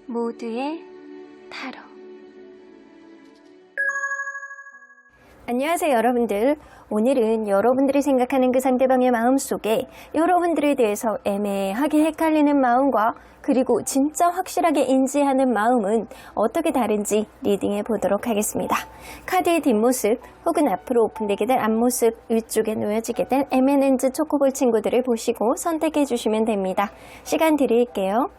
모두의 타로. 안녕하세요 여러분들. 오늘은 여러분들이 생각하는 그 상대방의 마음속에 여러분들에 대해서 애매하게 헷갈리는 마음과 그리고 진짜 확실하게 인지하는 마음은 어떻게 다른지 리딩해 보도록 하겠습니다. 카드의 뒷모습 혹은 앞으로 오픈되게 될 앞모습 위쪽에 놓여지게 될 M&N's 초코볼 친구들을 보시고 선택해 주시면 됩니다. 시간 드릴게요.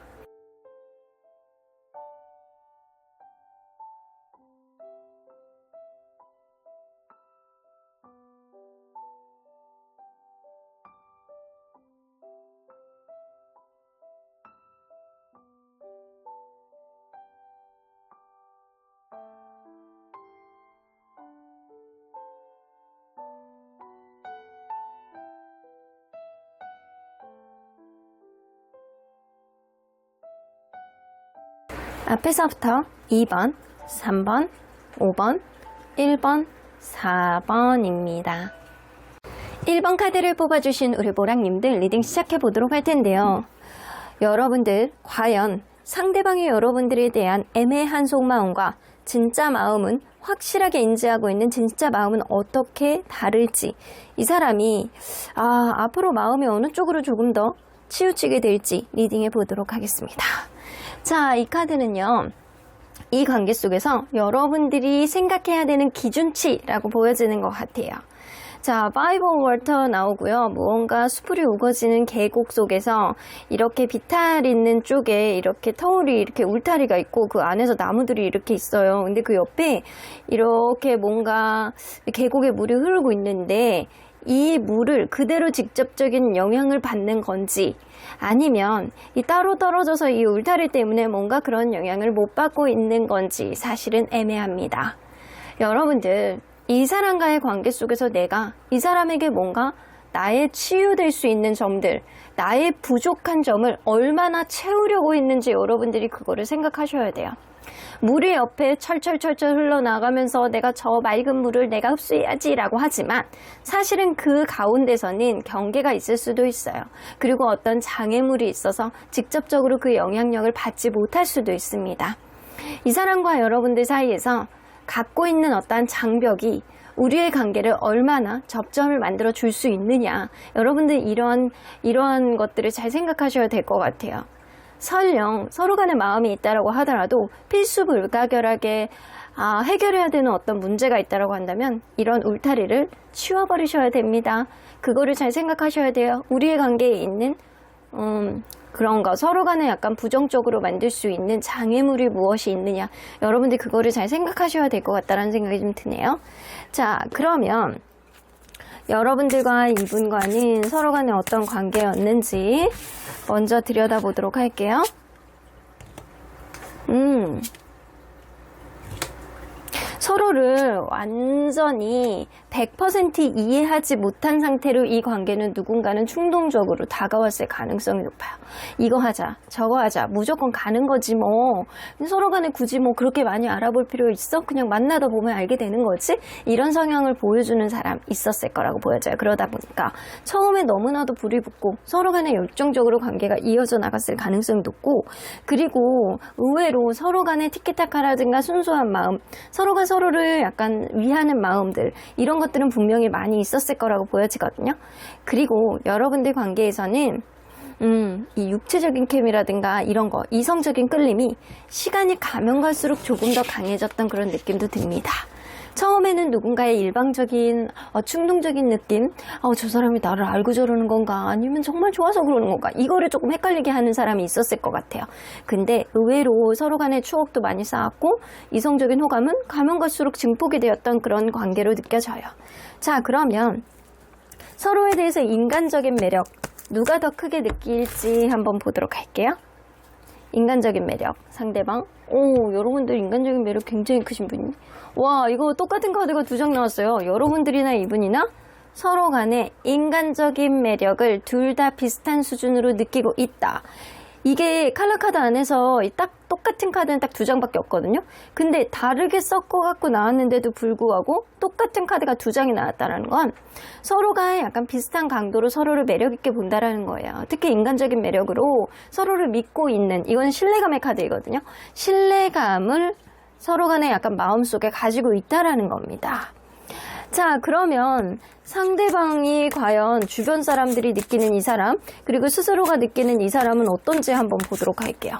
앞에서부터 2번, 3번, 5번, 1번, 4번입니다. 1번 카드를 뽑아주신 우리 보랑님들 리딩 시작해 보도록 할 텐데요. 여러분들 과연 상대방이 여러분들에 대한 애매한 속마음과 진짜 마음은 확실하게 인지하고 있는 진짜 마음은 어떻게 다를지, 이 사람이 앞으로 마음이 어느 쪽으로 조금 더 치우치게 될지 리딩해 보도록 하겠습니다. 자, 이 카드는요, 이 관계 속에서 여러분들이 생각해야 되는 기준치라고 보여지는 것 같아요. 자, 파이브 오브 워터 나오고요. 무언가 수풀이 우거지는 계곡 속에서 이렇게 비탈 있는 쪽에 이렇게 터울이 이렇게 울타리가 있고 그 안에서 나무들이 이렇게 있어요. 근데 그 옆에 이렇게 뭔가 계곡에 물이 흐르고 있는데 이 물을 그대로 직접적인 영향을 받는 건지 아니면 이 따로 떨어져서 이 울타리 때문에 뭔가 그런 영향을 못 받고 있는 건지 사실은 애매합니다. 여러분들, 이 사람과의 관계 속에서 내가 이 사람에게 뭔가 나의 치유될 수 있는 점들, 나의 부족한 점을 얼마나 채우려고 했는지 여러분들이 그거를 생각하셔야 돼요. 물이 옆에 철철철철 흘러나가면서 내가 저 맑은 물을 내가 흡수해야지 라고 하지만 사실은 그 가운데서는 경계가 있을 수도 있어요. 그리고 어떤 장애물이 있어서 직접적으로 그 영향력을 받지 못할 수도 있습니다. 이 사람과 여러분들 사이에서 갖고 있는 어떠한 장벽이 우리의 관계를 얼마나 접점을 만들어 줄 수 있느냐, 여러분들 이러한 것들을 잘 생각하셔야 될 것 같아요. 설령 서로 간에 마음이 있다라고 하더라도 필수 불가결하게 해결해야 되는 어떤 문제가 있다라고 한다면 이런 울타리를 치워버리셔야 됩니다. 그거를 잘 생각하셔야 돼요. 우리의 관계에 있는 그런 거, 서로 간에 약간 부정적으로 만들 수 있는 장애물이 무엇이 있느냐, 여러분들 그거를 잘 생각하셔야 될 것 같다라는 생각이 좀 드네요. 자, 그러면 여러분들과 이분과는 서로 간에 어떤 관계였는지 먼저 들여다보도록 할게요. 서로를 완전히 100% 이해하지 못한 상태로 이 관계는 누군가는 충동적으로 다가왔을 가능성이 높아요. 이거 하자, 저거 하자, 무조건 가는 거지 뭐. 서로 간에 굳이 뭐 그렇게 많이 알아볼 필요 있어? 그냥 만나다 보면 알게 되는 거지? 이런 성향을 보여주는 사람 있었을 거라고 보여져요. 그러다 보니까 처음에 너무나도 불이 붙고 서로 간에 열정적으로 관계가 이어져 나갔을 가능성이 높고, 그리고 의외로 서로 간에 티키타카라든가 순수한 마음, 서로가 서로를 약간 위하는 마음들, 이런 것들은 분명히 많이 있었을 거라고 보여지거든요. 그리고 여러분들 관계에서는 이 육체적인 케미라든가 이런 거, 이성적인 끌림이 시간이 가면 갈수록 조금 더 강해졌던 그런 느낌도 듭니다. 처음에는 누군가의 일방적인 충동적인 느낌, 저 사람이 나를 알고 저러는 건가, 아니면 정말 좋아서 그러는 건가, 이거를 조금 헷갈리게 하는 사람이 있었을 것 같아요. 근데 의외로 서로 간의 추억도 많이 쌓았고 이성적인 호감은 가면 갈수록 증폭이 되었던 그런 관계로 느껴져요. 자, 그러면 서로에 대해서 인간적인 매력 누가 더 크게 느낄지 한번 보도록 할게요. 인간적인 매력, 상대방. 여러분들 인간적인 매력 굉장히 크신 분이. 와, 이거 똑같은 카드가 2장 나왔어요. 여러분들이나 이분이나 서로 간에 인간적인 매력을 둘 다 비슷한 수준으로 느끼고 있다. 이게 칼라 카드 안에서 딱 똑같은 카드는 딱 2장밖에 없거든요. 근데 다르게 섞어갖고 나왔는데도 불구하고 똑같은 카드가 2장이 나왔다는 건 서로가 약간 비슷한 강도로 서로를 매력있게 본다라는 거예요. 특히 인간적인 매력으로 서로를 믿고 있는, 이건 신뢰감의 카드이거든요. 신뢰감을 서로 간에 약간 마음속에 가지고 있다라는 겁니다. 자, 그러면 상대방이 과연 주변 사람들이 느끼는 이 사람, 그리고 스스로가 느끼는 이 사람은 어떤지 한번 보도록 할게요.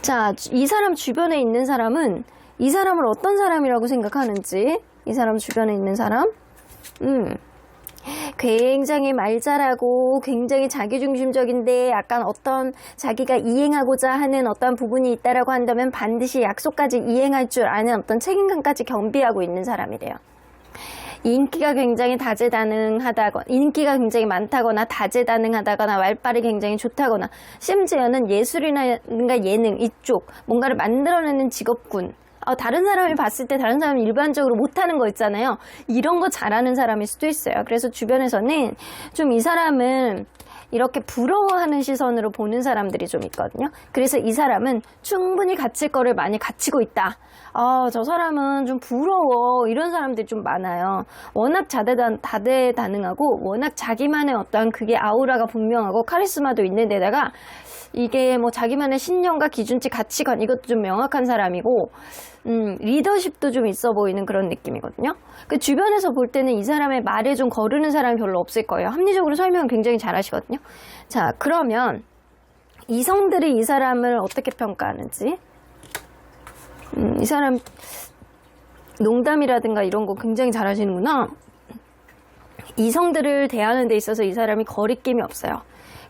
자, 이 사람 주변에 있는 사람은 이 사람을 어떤 사람이라고 생각하는지, 이 사람 주변에 있는 사람, 굉장히 말 잘하고 굉장히 자기중심적인데 약간 어떤 자기가 이행하고자 하는 어떤 부분이 있다라고 한다면 반드시 약속까지 이행할 줄 아는 어떤 책임감까지 겸비하고 있는 사람이래요. 인기가 굉장히 다재다능하다거나, 인기가 굉장히 많다거나 다재다능하다거나 말빨이 굉장히 좋다거나, 심지어는 예술이나 예능 이쪽 뭔가를 만들어내는 직업군, 다른 사람이 봤을 때 다른 사람이 일반적으로 못하는 거 있잖아요. 이런 거 잘하는 사람일 수도 있어요. 그래서 주변에서는 좀 이 사람은 이렇게 부러워하는 시선으로 보는 사람들이 좀 있거든요. 그래서 이 사람은 충분히 갖출 거를 많이 갖추고 있다. 저 사람은 좀 부러워. 이런 사람들이 좀 많아요. 워낙 다재다능하고 워낙 자기만의 어떤 그게 아우라가 분명하고 카리스마도 있는 데다가 이게 뭐 자기만의 신념과 기준치, 가치관 이것도 좀 명확한 사람이고 리더십도 좀 있어 보이는 그런 느낌이거든요. 그 주변에서 볼 때는 이 사람의 말에 좀 거르는 사람이 별로 없을 거예요. 합리적으로 설명을 굉장히 잘 하시거든요. 자, 그러면 이성들이 이 사람을 어떻게 평가하는지, 이 사람 농담이라든가 이런 거 굉장히 잘 하시는구나. 이성들을 대하는 데 있어서 이 사람이 거리낌이 없어요.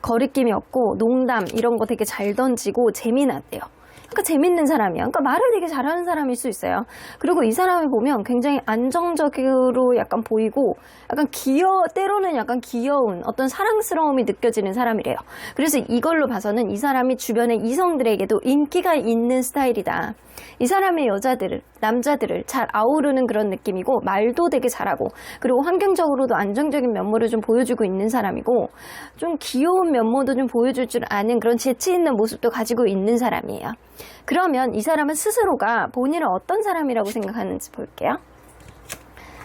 거리낌이 없고 농담 이런 거 되게 잘 던지고 재미나대요. 그러니까 재밌는 사람이야. 그러니까 말을 되게 잘하는 사람일 수 있어요. 그리고 이 사람을 보면 굉장히 안정적으로 약간 보이고 약간 때로는 약간 귀여운 어떤 사랑스러움이 느껴지는 사람이래요. 그래서 이걸로 봐서는 이 사람이 주변의 이성들에게도 인기가 있는 스타일이다. 이 사람의 남자들을 잘 아우르는 그런 느낌이고, 말도 되게 잘하고, 그리고 환경적으로도 안정적인 면모를 좀 보여주고 있는 사람이고, 좀 귀여운 면모도 좀 보여줄 줄 아는 그런 재치 있는 모습도 가지고 있는 사람이에요. 그러면 이 사람은 스스로가 본인을 어떤 사람이라고 생각하는지 볼게요.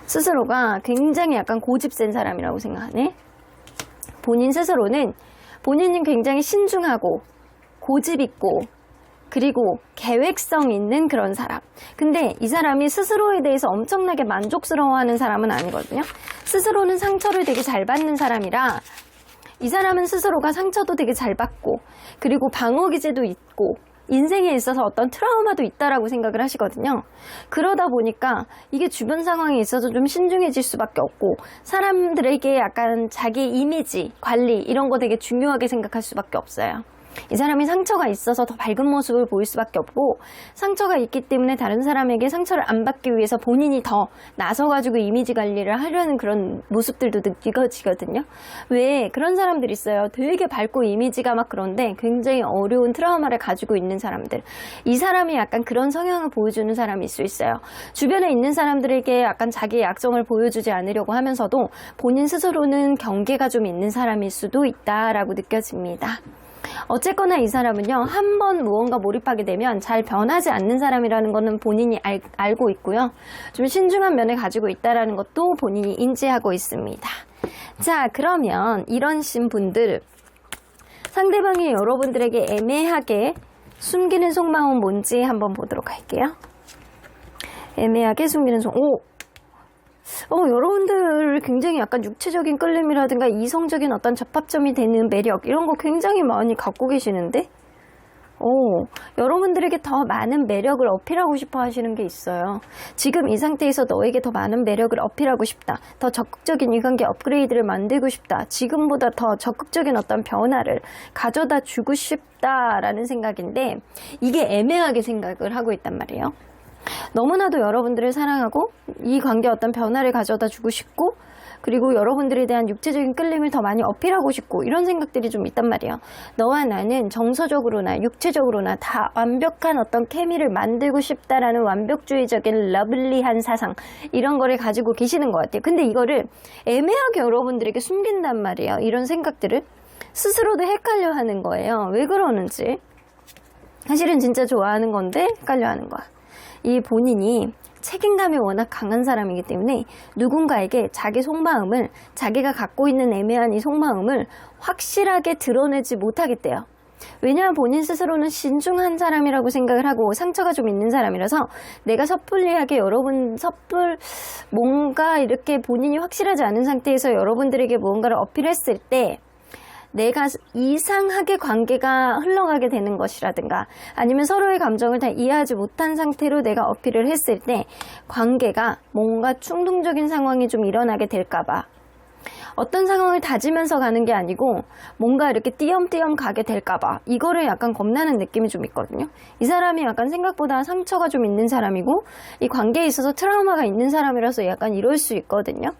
스스로가 굉장히 약간 고집센 사람이라고 생각하네. 본인 스스로는 본인은 굉장히 신중하고 고집 있고 그리고 계획성 있는 그런 사람. 근데 이 사람이 스스로에 대해서 엄청나게 만족스러워하는 사람은 아니거든요. 스스로는 상처를 되게 잘 받는 사람이라 이 사람은 스스로가 상처도 되게 잘 받고 그리고 방어기제도 있고 인생에 있어서 어떤 트라우마도 있다라고 생각을 하시거든요. 그러다 보니까 이게 주변 상황에 있어서 좀 신중해질 수밖에 없고 사람들에게 약간 자기 이미지 관리 이런 거 되게 중요하게 생각할 수밖에 없어요. 이 사람이 상처가 있어서 더 밝은 모습을 보일 수밖에 없고 상처가 있기 때문에 다른 사람에게 상처를 안 받기 위해서 본인이 더 나서가지고 이미지 관리를 하려는 그런 모습들도 느껴지거든요. 왜 그런 사람들 있어요. 되게 밝고 이미지가 막 그런데 굉장히 어려운 트라우마를 가지고 있는 사람들. 이 사람이 약간 그런 성향을 보여주는 사람일 수 있어요. 주변에 있는 사람들에게 약간 자기의 약점을 보여주지 않으려고 하면서도 본인 스스로는 경계가 좀 있는 사람일 수도 있다라고 느껴집니다. 어쨌거나 이 사람은요, 한번 무언가 몰입하게 되면 잘 변하지 않는 사람이라는 것은 본인이 알고 있고요. 좀 신중한 면을 가지고 있다는 것도 본인이 인지하고 있습니다. 자, 그러면 이런 분들, 상대방이 여러분들에게 애매하게 숨기는 속마음은 뭔지 한번 보도록 할게요. 애매하게 숨기는 여러분들 굉장히 약간 육체적인 끌림이라든가 이성적인 어떤 접합점이 되는 매력 이런 거 굉장히 많이 갖고 계시는데 여러분들에게 더 많은 매력을 어필하고 싶어 하시는 게 있어요. 지금 이 상태에서 너에게 더 많은 매력을 어필하고 싶다. 더 적극적인 이 관계 업그레이드를 만들고 싶다. 지금보다 더 적극적인 어떤 변화를 가져다 주고 싶다라는 생각인데 이게 애매하게 생각을 하고 있단 말이에요. 너무나도 여러분들을 사랑하고 이 관계에 어떤 변화를 가져다 주고 싶고 그리고 여러분들에 대한 육체적인 끌림을 더 많이 어필하고 싶고 이런 생각들이 좀 있단 말이에요. 너와 나는 정서적으로나 육체적으로나 다 완벽한 어떤 케미를 만들고 싶다라는 완벽주의적인 러블리한 사상 이런 거를 가지고 계시는 것 같아요. 근데 이거를 애매하게 여러분들에게 숨긴단 말이에요. 이런 생각들을 스스로도 헷갈려 하는 거예요. 왜 그러는지. 사실은 진짜 좋아하는 건데 헷갈려하는 거야. 이 본인이 책임감이 워낙 강한 사람이기 때문에 누군가에게 자기 속마음을, 자기가 갖고 있는 애매한 이 속마음을 확실하게 드러내지 못하겠대요. 왜냐하면 본인 스스로는 신중한 사람이라고 생각을 하고 상처가 좀 있는 사람이라서 내가 섣불리하게 뭔가 이렇게 본인이 확실하지 않은 상태에서 여러분들에게 무언가를 어필했을 때 내가 이상하게 관계가 흘러가게 되는 것이라든가 아니면 서로의 감정을 다 이해하지 못한 상태로 내가 어필을 했을 때 관계가 뭔가 충동적인 상황이 좀 일어나게 될까봐 어떤 상황을 다지면서 가는 게 아니고 뭔가 이렇게 띄엄띄엄 가게 될까봐 이거를 약간 겁나는 느낌이 좀 있거든요. 이 사람이 약간 생각보다 상처가 좀 있는 사람이고 이 관계에 있어서 트라우마가 있는 사람이라서 약간 이럴 수 있거든요.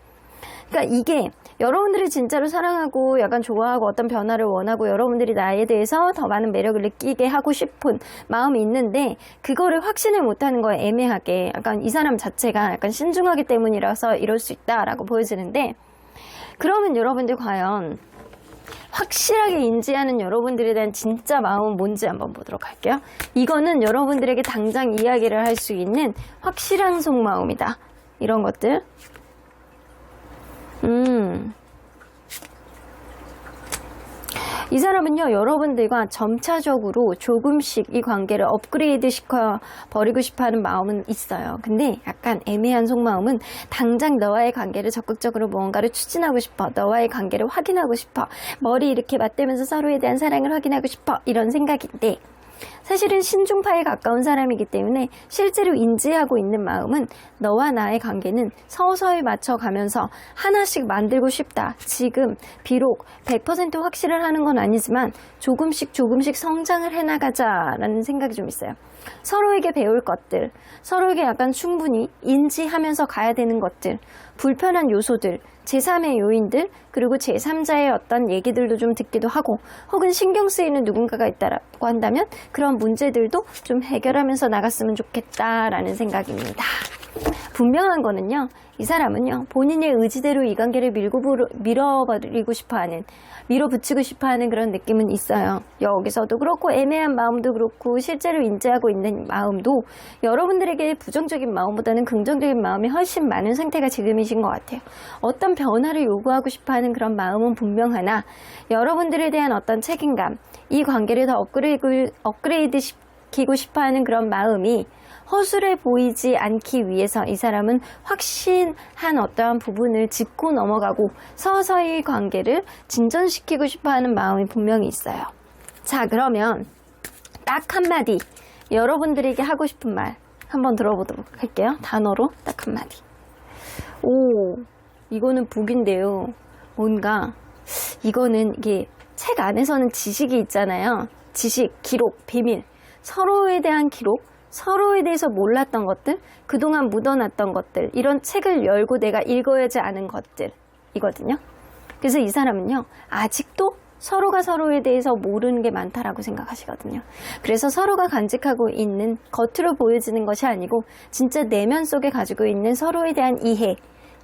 그러니까 이게 여러분들이 진짜로 사랑하고 약간 좋아하고 어떤 변화를 원하고 여러분들이 나에 대해서 더 많은 매력을 느끼게 하고 싶은 마음이 있는데 그거를 확신을 못하는 거에 애매하게 약간 이 사람 자체가 약간 신중하기 때문이라서 이럴 수 있다라고 보여지는데 그러면 여러분들 과연 확실하게 인지하는 여러분들에 대한 진짜 마음은 뭔지 한번 보도록 할게요. 이거는 여러분들에게 당장 이야기를 할 수 있는 확실한 속마음이다. 이런 것들. 이 사람은요, 여러분들과 점차적으로 조금씩 이 관계를 업그레이드 시켜 버리고 싶어 하는 마음은 있어요. 근데 약간 애매한 속마음은 당장 너와의 관계를 적극적으로 무언가를 추진하고 싶어. 너와의 관계를 확인하고 싶어. 머리 이렇게 맞대면서 서로에 대한 사랑을 확인하고 싶어. 이런 생각인데 사실은 신중파에 가까운 사람이기 때문에 실제로 인지하고 있는 마음은 너와 나의 관계는 서서히 맞춰가면서 하나씩 만들고 싶다. 지금 비록 100% 확실을 하는 건 아니지만 조금씩 성장을 해나가자라는 생각이 좀 있어요. 서로에게 배울 것들, 서로에게 약간 충분히 인지하면서 가야 되는 것들, 불편한 요소들, 제3의 요인들, 그리고 제3자의 어떤 얘기들도 좀 듣기도 하고 혹은 신경 쓰이는 누군가가 있다고 한다면 그런 문제들도 좀 해결하면서 나갔으면 좋겠다라는 생각입니다. 분명한 거는요, 이 사람은요 본인의 의지대로 이 관계를 밀어버리고 싶어하는, 밀어붙이고 싶어하는 그런 느낌은 있어요. 여기서도 그렇고 애매한 마음도 그렇고 실제로 인지하고 있는 마음도 여러분들에게 부정적인 마음보다는 긍정적인 마음이 훨씬 많은 상태가 지금이신 것 같아요. 어떤 변화를 요구하고 싶어하는 그런 마음은 분명하나 여러분들에 대한 어떤 책임감, 이 관계를 더 업그레이드 시키고 싶어하는 그런 마음이 허술해 보이지 않기 위해서 이 사람은 확신한 어떠한 부분을 짚고 넘어가고 서서히 관계를 진전시키고 싶어하는 마음이 분명히 있어요. 자, 그러면 딱 한마디 여러분들에게 하고 싶은 말 한번 들어보도록 할게요. 단어로 딱 한마디. 오, 이거는 북인데요. 뭔가 이거는 이게 책 안에서는 지식이 있잖아요. 지식, 기록, 비밀, 서로에 대한 기록, 서로에 대해서 몰랐던 것들, 그동안 묻어놨던 것들, 이런 책을 열고 내가 읽어야지 않은 것들이거든요. 그래서 이 사람은요, 아직도 서로가 서로에 대해서 모르는 게 많다라고 생각하시거든요. 그래서 서로가 간직하고 있는 겉으로 보여지는 것이 아니고 진짜 내면 속에 가지고 있는 서로에 대한 이해,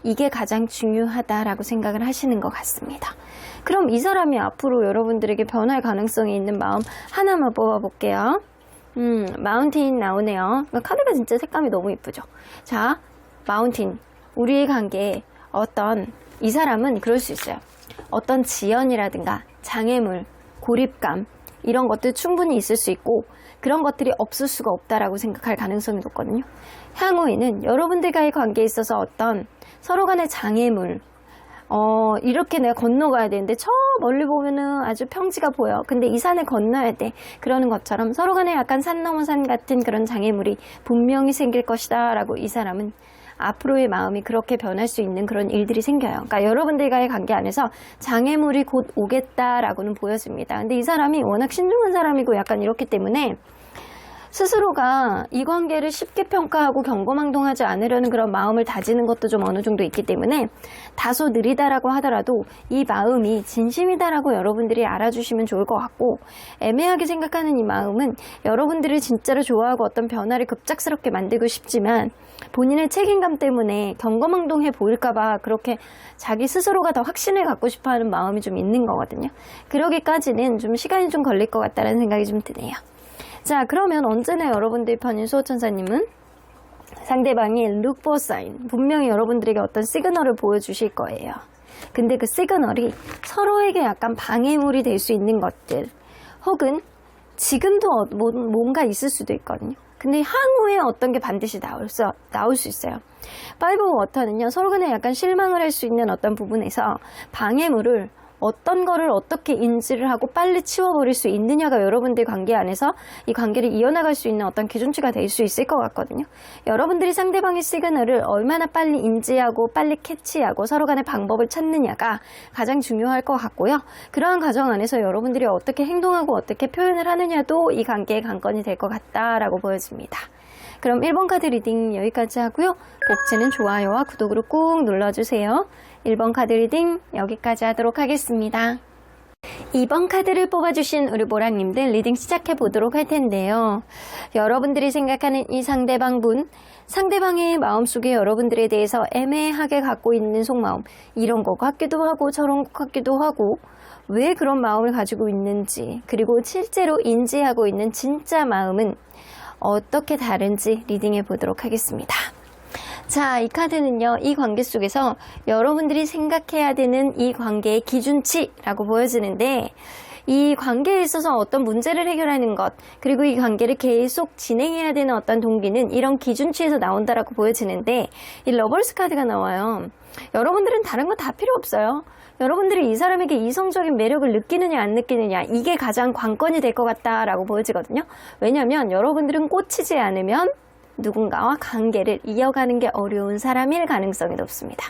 이게 가장 중요하다라고 생각을 하시는 것 같습니다. 그럼 이 사람이 앞으로 여러분들에게 변할 가능성이 있는 마음 하나만 뽑아볼게요. 마운틴 나오네요. 카드가 진짜 색감이 너무 이쁘죠. 자, 마운틴. 우리의 관계에 이 사람은 그럴 수 있어요. 어떤 지연이라든가 장애물, 고립감, 이런 것들 충분히 있을 수 있고 그런 것들이 없을 수가 없다라고 생각할 가능성이 높거든요. 향후에는 여러분들과의 관계에 있어서 어떤 서로 간의 장애물, 이렇게 내가 건너가야 되는데 저 멀리 보면은 아주 평지가 보여. 근데 이 산을 건너야 돼. 그러는 것처럼 서로 간에 약간 산 넘어 산 같은 그런 장애물이 분명히 생길 것이다 라고 이 사람은 앞으로의 마음이 그렇게 변할 수 있는 그런 일들이 생겨요. 그러니까 여러분들과의 관계 안에서 장애물이 곧 오겠다라고는 보여집니다. 근데 이 사람이 워낙 신중한 사람이고 약간 이렇기 때문에 스스로가 이 관계를 쉽게 평가하고 경거망동하지 않으려는 그런 마음을 다지는 것도 좀 어느 정도 있기 때문에 다소 느리다라고 하더라도 이 마음이 진심이다라고 여러분들이 알아주시면 좋을 것 같고, 애매하게 생각하는 이 마음은 여러분들을 진짜로 좋아하고 어떤 변화를 급작스럽게 만들고 싶지만 본인의 책임감 때문에 경거망동해 보일까봐 그렇게 자기 스스로가 더 확신을 갖고 싶어하는 마음이 좀 있는 거거든요. 그러기까지는 좀 시간이 좀 걸릴 것 같다는 생각이 좀 드네요. 자, 그러면 언제나 여러분들 편인 수호천사님은 상대방이 look for sign, 분명히 여러분들에게 어떤 시그널을 보여주실 거예요. 근데 그 시그널이 서로에게 약간 방해물이 될 수 있는 것들, 혹은 지금도 뭔가 있을 수도 있거든요. 근데 향후에 어떤 게 반드시 나올 수 있어요. 파이브 오브 워터는요, 서로 간에 약간 실망을 할 수 있는 어떤 부분에서 방해물을 어떤 거를 어떻게 인지를 하고 빨리 치워버릴 수 있느냐가 여러분들 관계 안에서 이 관계를 이어나갈 수 있는 어떤 기준치가 될 수 있을 것 같거든요. 여러분들이 상대방의 시그널을 얼마나 빨리 인지하고 빨리 캐치하고 서로 간의 방법을 찾느냐가 가장 중요할 것 같고요. 그러한 과정 안에서 여러분들이 어떻게 행동하고 어떻게 표현을 하느냐도 이 관계의 관건이 될 것 같다라고 보여집니다. 그럼 1번 카드 리딩 여기까지 하고요. 복지는 좋아요와 구독으로 꾹 눌러주세요. 1번 카드 리딩 여기까지 하도록 하겠습니다. 2번 카드를 뽑아주신 우리 보라님들 리딩 시작해 보도록 할 텐데요. 여러분들이 생각하는 이 상대방분, 상대방의 마음속에 여러분들에 대해서 애매하게 갖고 있는 속마음, 이런 것 같기도 하고 저런 것 같기도 하고, 왜 그런 마음을 가지고 있는지, 그리고 실제로 인지하고 있는 진짜 마음은 어떻게 다른지 리딩해 보도록 하겠습니다. 자, 이 카드는요, 이 관계 속에서 여러분들이 생각해야 되는 이 관계의 기준치라고 보여지는데, 이 관계에 있어서 어떤 문제를 해결하는 것, 그리고 이 관계를 계속 진행해야 되는 어떤 동기는 이런 기준치에서 나온다라고 보여지는데, 이 러버스 카드가 나와요. 여러분들은 다른 거 다 필요 없어요. 여러분들이 이 사람에게 이성적인 매력을 느끼느냐 안 느끼느냐, 이게 가장 관건이 될 것 같다라고 보여지거든요. 왜냐하면 여러분들은 꽂히지 않으면 누군가와 관계를 이어가는 게 어려운 사람일 가능성이 높습니다.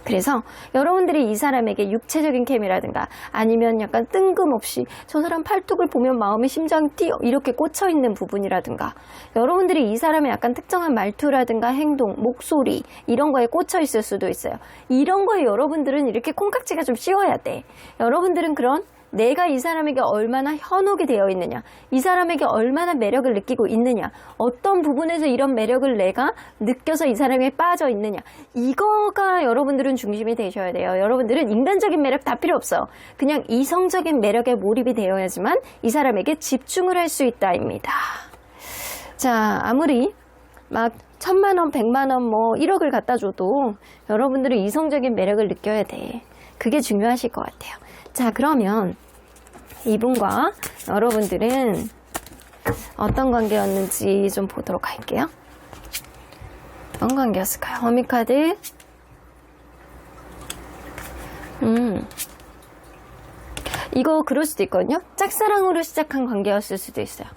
그래서 여러분들이 이 사람에게 육체적인 케미라든가 아니면 약간 뜬금없이 저 사람 팔뚝을 보면 마음의 심장이 뛰어 이렇게 꽂혀있는 부분이라든가, 여러분들이 이 사람의 약간 특정한 말투라든가 행동, 목소리 이런 거에 꽂혀있을 수도 있어요. 이런 거에 여러분들은 이렇게 콩깍지가 좀 씌워야 돼. 여러분들은 그런 내가 이 사람에게 얼마나 현혹이 되어 있느냐, 이 사람에게 얼마나 매력을 느끼고 있느냐, 어떤 부분에서 이런 매력을 내가 느껴서 이 사람에 빠져 있느냐, 이거가 여러분들은 중심이 되셔야 돼요. 여러분들은 인간적인 매력 다 필요 없어. 그냥 이성적인 매력에 몰입이 되어야지만 이 사람에게 집중을 할 수 있다입니다. 자, 아무리 막 1000만원, 100만원, 뭐 1억을 갖다 줘도 여러분들은 이성적인 매력을 느껴야 돼. 그게 중요하실 것 같아요. 자, 그러면 이분과 여러분들은 어떤 관계였는지 좀 보도록 할게요. 어떤 관계였을까요? 허미카드. 이거 그럴 수도 있거든요. 짝사랑으로 시작한 관계였을 수도 있어요.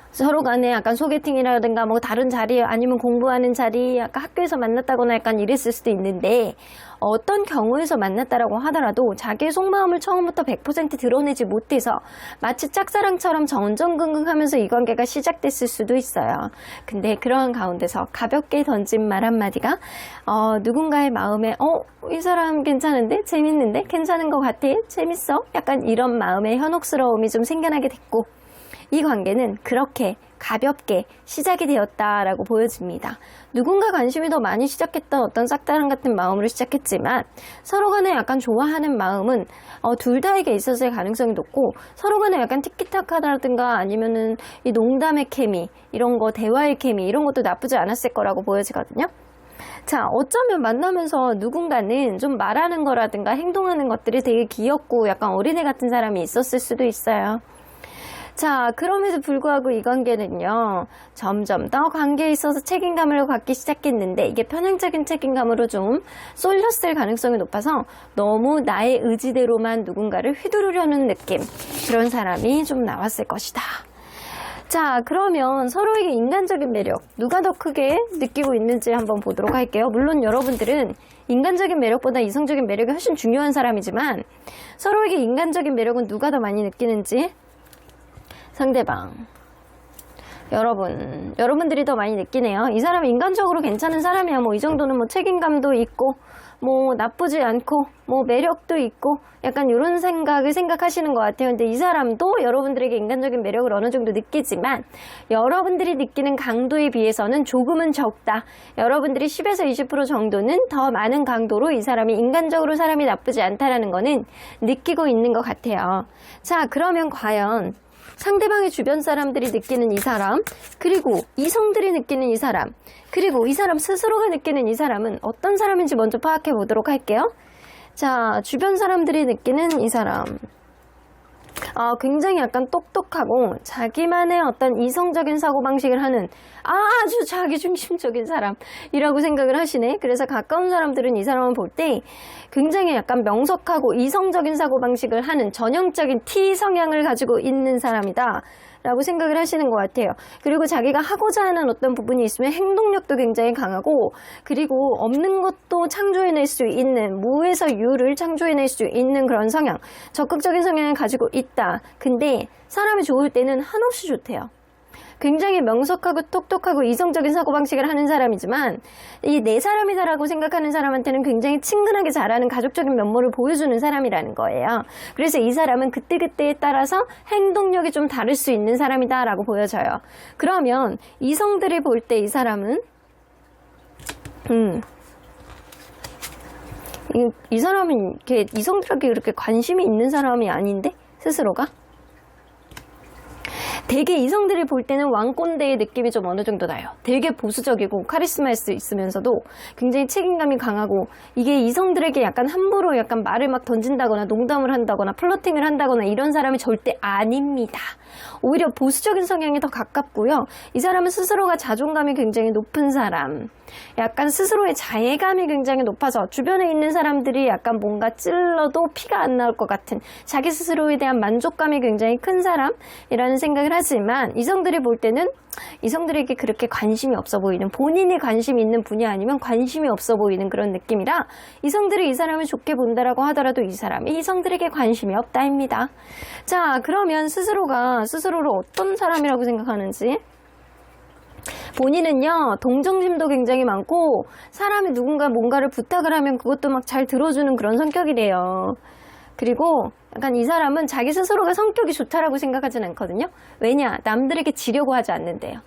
서로 간에 약간 소개팅이라든가 뭐 다른 자리 아니면 공부하는 자리, 약간 학교에서 만났다거나 약간 이랬을 수도 있는데, 어떤 경우에서 만났다라고 하더라도 자기의 속마음을 처음부터 100% 드러내지 못해서 마치 짝사랑처럼 전전긍긍하면서 이 관계가 시작됐을 수도 있어요. 근데 그러한 가운데서 가볍게 던진 말 한마디가 누군가의 마음에 이 사람 괜찮은데? 재밌는데? 괜찮은 것 같아? 재밌어? 약간 이런 마음의 현혹스러움이 좀 생겨나게 됐고, 이 관계는 그렇게 가볍게 시작이 되었다라고 보여집니다. 누군가 관심이 더 많이 시작했던 어떤 짝사랑 같은 마음으로 시작했지만 서로 간에 약간 좋아하는 마음은 둘 다에게 있었을 가능성이 높고, 서로 간에 약간 티키타카라든가 아니면은 이 농담의 케미, 이런 거 대화의 케미 이런 것도 나쁘지 않았을 거라고 보여지거든요. 자, 어쩌면 만나면서 누군가는 좀 말하는 거라든가 행동하는 것들이 되게 귀엽고 약간 어린애 같은 사람이 있었을 수도 있어요. 자, 그럼에도 불구하고 이 관계는요, 점점 더 관계에 있어서 책임감을 갖기 시작했는데, 이게 편향적인 책임감으로 좀 쏠렸을 가능성이 높아서 너무 나의 의지대로만 누군가를 휘두르려는 느낌, 그런 사람이 좀 나왔을 것이다. 자, 그러면 서로에게 인간적인 매력, 누가 더 크게 느끼고 있는지 한번 보도록 할게요. 물론 여러분들은 인간적인 매력보다 이성적인 매력이 훨씬 중요한 사람이지만, 서로에게 인간적인 매력은 누가 더 많이 느끼는지, 상대방, 여러분들이 더 많이 느끼네요. 이 사람이 인간적으로 괜찮은 사람이야. 뭐 이 정도는 뭐 책임감도 있고, 뭐 나쁘지 않고, 뭐 매력도 있고, 약간 이런 생각을 생각하시는 것 같아요. 근데 이 사람도 여러분들에게 인간적인 매력을 어느 정도 느끼지만, 여러분들이 느끼는 강도에 비해서는 조금은 적다. 여러분들이 10에서 20% 정도는 더 많은 강도로 이 사람이 인간적으로 사람이 나쁘지 않다라는 거는 느끼고 있는 것 같아요. 자, 그러면 과연 상대방의 주변 사람들이 느끼는 이 사람, 그리고 이성들이 느끼는 이 사람, 그리고 이 사람 스스로가 느끼는 이 사람은 어떤 사람인지 먼저 파악해 보도록 할게요. 자, 주변 사람들이 느끼는 이 사람. 굉장히 약간 똑똑하고 자기만의 어떤 이성적인 사고방식을 하는 아주 자기중심적인 사람이라고 생각을 하시네. 그래서 가까운 사람들은 이 사람을 볼 때 굉장히 약간 명석하고 이성적인 사고방식을 하는 전형적인 T 성향을 가지고 있는 사람이다 라고 생각을 하시는 것 같아요. 그리고 자기가 하고자 하는 어떤 부분이 있으면 행동력도 굉장히 강하고, 그리고 없는 것도 창조해낼 수 있는, 무에서 유를 창조해낼 수 있는 그런 성향, 적극적인 성향을 가지고 있다. 근데 사람이 좋을 때는 한없이 좋대요. 굉장히 명석하고 똑똑하고 이성적인 사고방식을 하는 사람이지만 이 내 사람이다라고 생각하는 사람한테는 굉장히 친근하게 잘하는 가족적인 면모를 보여주는 사람이라는 거예요. 그래서 이 사람은 그때그때에 따라서 행동력이 좀 다를 수 있는 사람이다라고 보여져요. 그러면 이성들이 볼 때 이 사람은 이 사람은 이렇게 이성들에게 그렇게 관심이 있는 사람이 아닌데 스스로가? 되게 이성들이 볼 때는 왕꼰대의 느낌이 좀 어느 정도 나요. 되게 보수적이고 카리스마 있으면서도 굉장히 책임감이 강하고, 이게 이성들에게 약간 함부로 약간 말을 막 던진다거나 농담을 한다거나 플러팅을 한다거나 이런 사람이 절대 아닙니다. 오히려 보수적인 성향이 더 가깝고요. 이 사람은 스스로가 자존감이 굉장히 높은 사람, 약간 스스로의 자애감이 굉장히 높아서 주변에 있는 사람들이 약간 뭔가 찔러도 피가 안 나올 것 같은 자기 스스로에 대한 만족감이 굉장히 큰 사람이라는 생각을 하지만, 이성들이 볼 때는 이성들에게 그렇게 관심이 없어 보이는, 본인이 관심이 있는 분야 아니면 관심이 없어 보이는 그런 느낌이라 이성들이 이 사람을 좋게 본다라고 하더라도 이 사람이 이성들에게 관심이 없다입니다. 자, 그러면 스스로를 어떤 사람이라고 생각하는지. 본인은요, 동정심도 굉장히 많고 사람이 누군가 뭔가를 부탁을 하면 그것도 막 잘 들어주는 그런 성격이래요. 그리고 약간 이 사람은 자기 스스로가 성격이 좋다라고 생각하진 않거든요. 왜냐? 남들에게 지려고 하지 않는데요.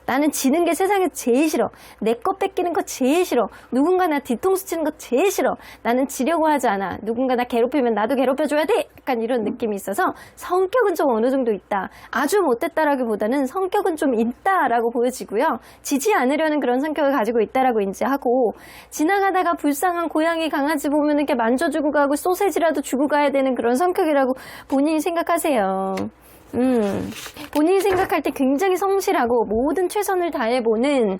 나는 지는 게 세상에 제일 싫어. 내 거 뺏기는 거 제일 싫어. 누군가 나 뒤통수 치는 거 제일 싫어. 나는 지려고 하지 않아. 누군가 나 괴롭히면 나도 괴롭혀줘야 돼. 약간 이런 느낌이 있어서 성격은 좀 어느 정도 있다. 아주 못됐다라기보다는 성격은 좀 있다라고 보여지고요. 지지 않으려는 그런 성격을 가지고 있다라고 인지하고, 지나가다가 불쌍한 고양이 강아지 보면 이렇게 만져주고 가고 소세지라도 주고 가야 되는 그런 성격이라고 본인이 생각하세요. 본인이 생각할 때 굉장히 성실하고 모든 최선을 다해보는,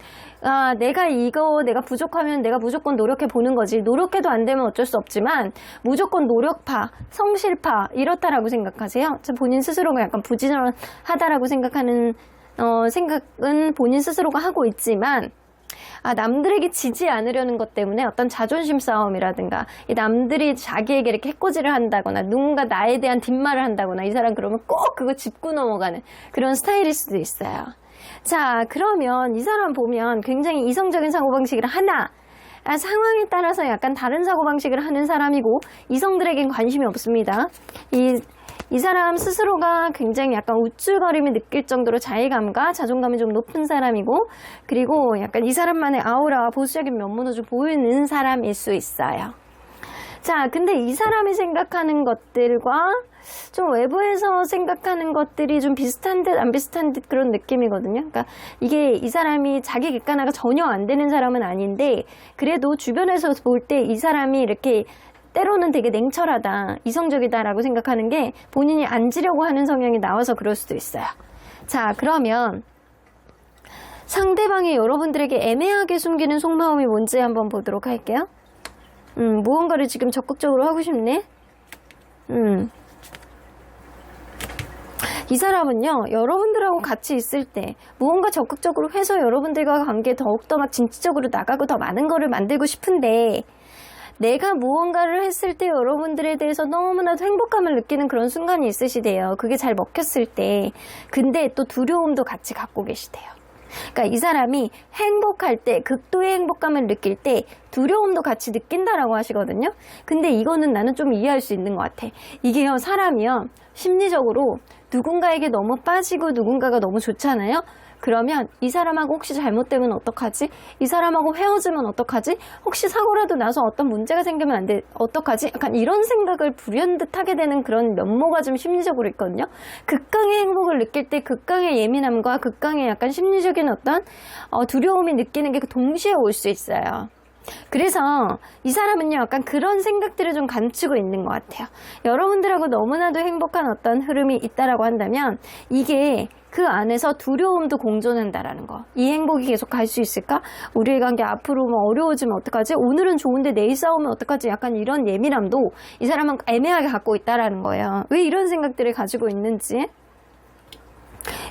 내가 부족하면 내가 무조건 노력해보는 거지, 노력해도 안 되면 어쩔 수 없지만 무조건 노력파, 성실파 이렇다라고 생각하세요. 본인 스스로가 약간 부지런하다라고 생각하는 생각은 본인 스스로가 하고 있지만, 남들에게 지지 않으려는 것 때문에 어떤 자존심 싸움이라든가, 남들이 자기에게 이렇게 해코지를 한다거나 누군가 나에 대한 뒷말을 한다거나, 이 사람 그러면 꼭 그거 짚고 넘어가는 그런 스타일일 수도 있어요. 자, 그러면 이 사람 보면 굉장히 이성적인 사고방식을 하나, 상황에 따라서 약간 다른 사고방식을 하는 사람이고, 이성들에겐 관심이 없습니다. 이 사람 스스로가 굉장히 약간 우쭐거림을 느낄 정도로 자의감과 자존감이 좀 높은 사람이고, 그리고 약간 이 사람만의 아우라와 보수적인 면모도 좀 보이는 사람일 수 있어요. 자, 근데 이 사람이 생각하는 것들과 좀 외부에서 생각하는 것들이 좀 비슷한 듯 안 비슷한 듯 그런 느낌이거든요. 그러니까 이게 이 사람이 자기 객관화가 전혀 안 되는 사람은 아닌데, 그래도 주변에서 볼 때 이 사람이 이렇게 때로는 되게 냉철하다, 이성적이다라고 생각하는 게 본인이 앉으려고 하는 성향이 나와서 그럴 수도 있어요. 자, 그러면 상대방이 여러분들에게 애매하게 숨기는 속마음이 뭔지 한번 보도록 할게요. 무언가를 지금 적극적으로 하고 싶네. 이 사람은요, 여러분들하고 같이 있을 때 무언가 적극적으로 해서 여러분들과 관계 더욱더 막 진취적으로 나가고 더 많은 거를 만들고 싶은데, 내가 무언가를 했을 때 여러분들에 대해서 너무나도 행복감을 느끼는 그런 순간이 있으시대요. 그게 잘 먹혔을 때. 근데 또 두려움도 같이 갖고 계시대요. 그러니까 이 사람이 행복할 때, 극도의 행복감을 느낄 때 두려움도 같이 느낀다라고 하시거든요. 근데 이거는 나는 좀 이해할 수 있는 것 같아. 이게요, 사람이요, 심리적으로 누군가에게 너무 빠지고 누군가가 너무 좋잖아요. 그러면 이 사람하고 혹시 잘못되면 어떡하지? 이 사람하고 헤어지면 어떡하지? 혹시 사고라도 나서 어떤 문제가 생기면 안 돼, 어떡하지? 약간 이런 생각을 불현듯 하게 되는 그런 면모가 좀 심리적으로 있거든요. 극강의 행복을 느낄 때 극강의 예민함과 극강의 약간 심리적인 어떤 두려움이 느끼는 게 동시에 올 수 있어요. 그래서 이 사람은요, 약간 그런 생각들을 좀 감추고 있는 것 같아요. 여러분들하고 너무나도 행복한 어떤 흐름이 있다라고 한다면 이게 그 안에서 두려움도 공존한다라는 거. 이 행복이 계속 갈 수 있을까? 우리의 관계 앞으로 뭐 어려워지면 어떡하지? 오늘은 좋은데 내일 싸우면 어떡하지? 약간 이런 예민함도 이 사람은 애매하게 갖고 있다라는 거예요. 왜 이런 생각들을 가지고 있는지.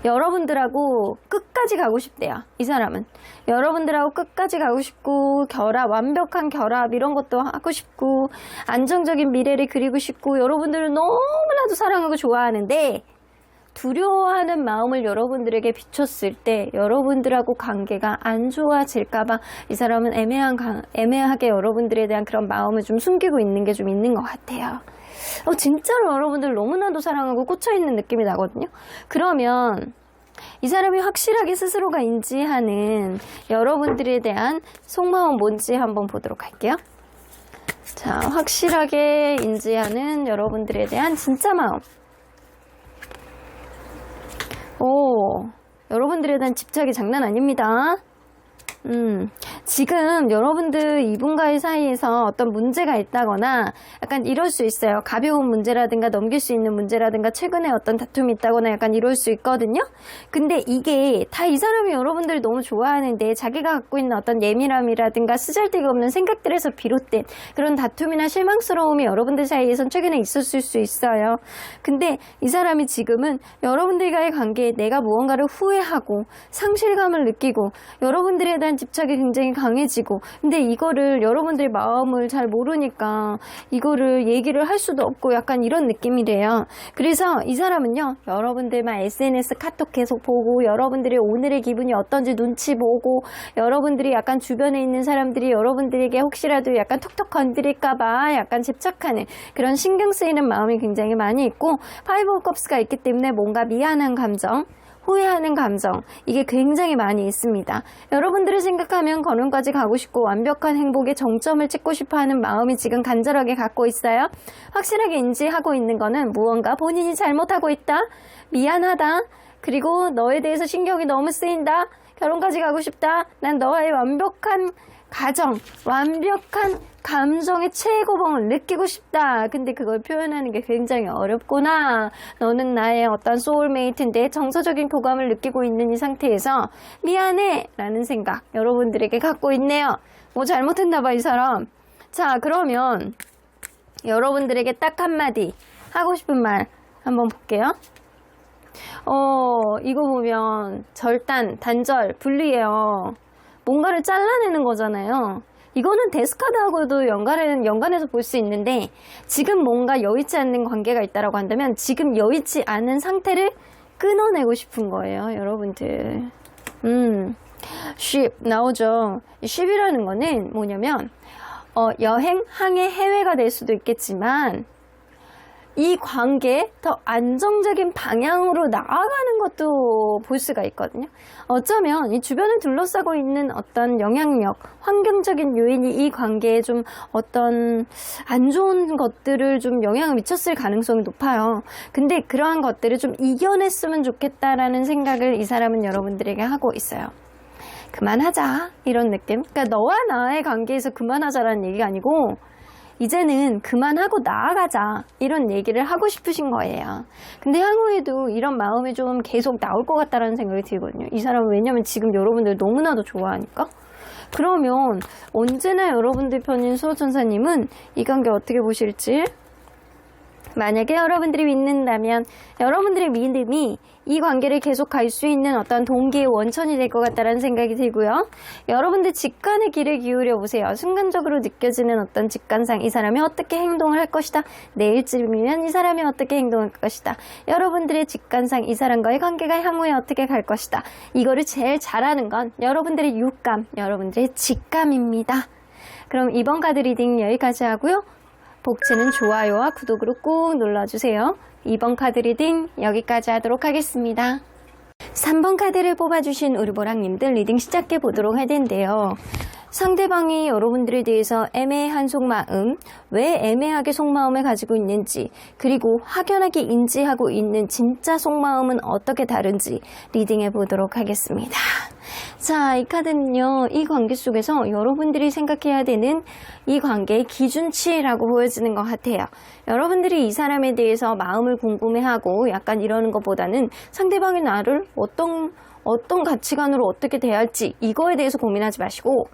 여러분들하고 끝까지 가고 싶대요. 이 사람은 여러분들하고 끝까지 가고 싶고, 완벽한 결합 이런 것도 하고 싶고, 안정적인 미래를 그리고 싶고, 여러분들을 너무나도 사랑하고 좋아하는데 두려워하는 마음을 여러분들에게 비췄을 때 여러분들하고 관계가 안 좋아질까봐 이 사람은 애매하게 여러분들에 대한 그런 마음을 좀 숨기고 있는 게 좀 있는 것 같아요. 진짜로 여러분들 너무나도 사랑하고 꽂혀있는 느낌이 나거든요. 그러면 이 사람이 확실하게 스스로가 인지하는 여러분들에 대한 속마음 뭔지 한번 보도록 할게요. 자, 확실하게 인지하는 여러분들에 대한 진짜 마음. 여러분들에 대한 집착이 장난 아닙니다. 지금 여러분들 이분과의 사이에서 어떤 문제가 있다거나 약간 이럴 수 있어요. 가벼운 문제라든가 넘길 수 있는 문제라든가 최근에 어떤 다툼이 있다거나 약간 이럴 수 있거든요. 근데 이게 다 이 사람이 여러분들을 너무 좋아하는데 자기가 갖고 있는 어떤 예민함이라든가 쓰잘데기 없는 생각들에서 비롯된 그런 다툼이나 실망스러움이 여러분들 사이에선 최근에 있었을 수 있어요. 근데 이 사람이 지금은 여러분들과의 관계에 내가 무언가를 후회하고 상실감을 느끼고 여러분들에 대한 집착이 굉장히 강해지고, 근데 이거를 여러분들의 마음을 잘 모르니까 이거를 얘기를 할 수도 없고 약간 이런 느낌이래요. 그래서 이 사람은요, 여러분들만 SNS 카톡 계속 보고 여러분들의 오늘의 기분이 어떤지 눈치 보고, 여러분들이 약간 주변에 있는 사람들이 여러분들에게 혹시라도 약간 톡톡 건드릴까봐 약간 집착하는 그런 신경 쓰이는 마음이 굉장히 많이 있고, 파이브 오브 컵스가 있기 때문에 뭔가 미안한 감정, 후회하는 감정, 이게 굉장히 많이 있습니다. 여러분들을 생각하면 결혼까지 가고 싶고 완벽한 행복의 정점을 찍고 싶어하는 마음이 지금 간절하게 갖고 있어요. 확실하게 인지하고 있는 거는 무언가 본인이 잘못하고 있다, 미안하다, 그리고 너에 대해서 신경이 너무 쓰인다, 결혼까지 가고 싶다, 난 너와의 완벽한 가정, 완벽한 감정의 최고봉을 느끼고 싶다. 근데 그걸 표현하는 게 굉장히 어렵구나. 너는 나의 어떤 소울메이트인데 정서적인 교감을 느끼고 있는 이 상태에서 미안해 라는 생각 여러분들에게 갖고 있네요. 뭐 잘못했나 봐 이 사람. 자, 그러면 여러분들에게 딱 한마디 하고 싶은 말 한번 볼게요. 이거 보면 절단, 단절, 분리예요. 뭔가를 잘라내는 거잖아요. 이거는 데스카드하고도 연관해서 볼 수 있는데, 지금 뭔가 여의치 않는 관계가 있다라고 한다면 지금 여의치 않은 상태를 끊어내고 싶은 거예요, 여러분들. ship 나오죠. ship이라는 거는 뭐냐면 여행, 항해, 해외가 될 수도 있겠지만 이 관계에 더 안정적인 방향으로 나아가는 것도 볼 수가 있거든요. 어쩌면 이 주변을 둘러싸고 있는 어떤 영향력, 환경적인 요인이 이 관계에 좀 어떤 안 좋은 것들을 좀 영향을 미쳤을 가능성이 높아요. 근데 그러한 것들을 좀 이겨냈으면 좋겠다라는 생각을 이 사람은 여러분들에게 하고 있어요. 그만하자, 이런 느낌. 그러니까 너와 나의 관계에서 그만하자라는 얘기가 아니고 이제는 그만하고 나아가자, 이런 얘기를 하고 싶으신 거예요. 근데 향후에도 이런 마음이 좀 계속 나올 것 같다라는 생각이 들거든요. 이 사람은 왜냐면 지금 여러분들 너무나도 좋아하니까. 그러면 언제나 여러분들 편인 수호천사님은 이 관계 어떻게 보실지, 만약에 여러분들이 믿는다면 여러분들의 믿음이 이 관계를 계속 갈 수 있는 어떤 동기의 원천이 될 것 같다는 생각이 들고요. 여러분들 직관의 귀를 기울여 보세요. 순간적으로 느껴지는 어떤 직관상 이 사람이 어떻게 행동을 할 것이다. 내일쯤이면 이 사람이 어떻게 행동할 것이다. 여러분들의 직관상 이 사람과의 관계가 향후에 어떻게 갈 것이다. 이거를 제일 잘하는 건 여러분들의 육감, 여러분들의 직감입니다. 그럼 이번 카드 리딩 여기까지 하고요. 복채는 좋아요와 구독으로 꾹 눌러주세요. 이번 카드 리딩 여기까지 하도록 하겠습니다. 3번 카드를 뽑아주신 우리 보랑님들 리딩 시작해 보도록 할 텐데요. 상대방이 여러분들에 대해서 애매한 속마음, 왜 애매하게 속마음을 가지고 있는지, 그리고 확연하게 인지하고 있는 진짜 속마음은 어떻게 다른지 리딩해 보도록 하겠습니다. 자, 이 카드는요, 이 관계 속에서 여러분들이 생각해야 되는 이 관계의 기준치라고 보여지는 것 같아요. 여러분들이 이 사람에 대해서 마음을 궁금해하고 약간 이러는 것보다는 상대방이 나를 어떤 가치관으로 어떻게 대할지 이거에 대해서 고민하지 마시고,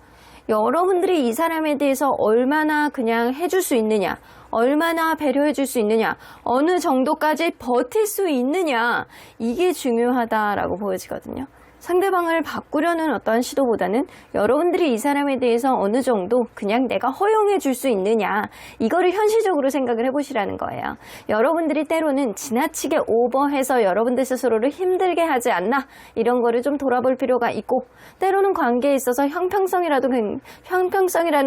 여러분들이 이 사람에 대해서 얼마나 그냥 해줄 수 있느냐, 얼마나 배려해 줄 수 있느냐, 어느 정도까지 버틸 수 있느냐, 이게 중요하다라고 보여지거든요. 상대방을 바꾸려는 어떤 시도보다는 여러분들이 이 사람에 대해서 어느 정도 그냥 내가 허용해 줄 수 있느냐, 이거를 현실적으로 생각을 해보시라는 거예요. 여러분들이 때로는 지나치게 오버해서 여러분들 스스로를 힘들게 하지 않나, 이런 거를 좀 돌아볼 필요가 있고, 때로는 관계에 있어서 형평성이라는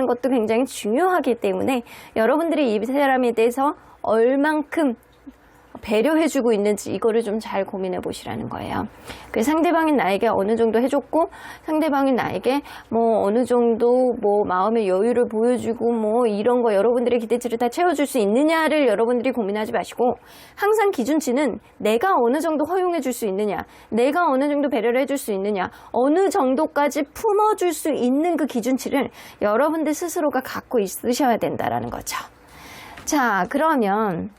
것도 굉장히 중요하기 때문에 여러분들이 이 사람에 대해서 얼만큼 배려해주고 있는지 이거를 좀 잘 고민해 보시라는 거예요. 그 상대방이 나에게 어느 정도 해줬고, 상대방이 나에게 뭐 어느 정도 뭐 마음의 여유를 보여주고 뭐 이런 거 여러분들의 기대치를 다 채워줄 수 있느냐를 여러분들이 고민하지 마시고, 항상 기준치는 내가 어느 정도 허용해 줄 수 있느냐, 내가 어느 정도 배려를 해줄 수 있느냐, 어느 정도까지 품어줄 수 있는 그 기준치를 여러분들 스스로가 갖고 있으셔야 된다라는 거죠. 자, 그러면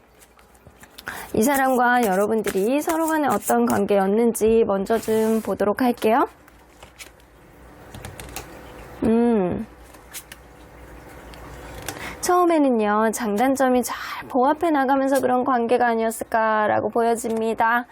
이 사람과 여러분들이 서로 간에 어떤 관계였는지 먼저 좀 보도록 할게요. 처음에는요, 장단점이 잘 보합해 나가면서 그런 관계가 아니었을까라고 보여집니다.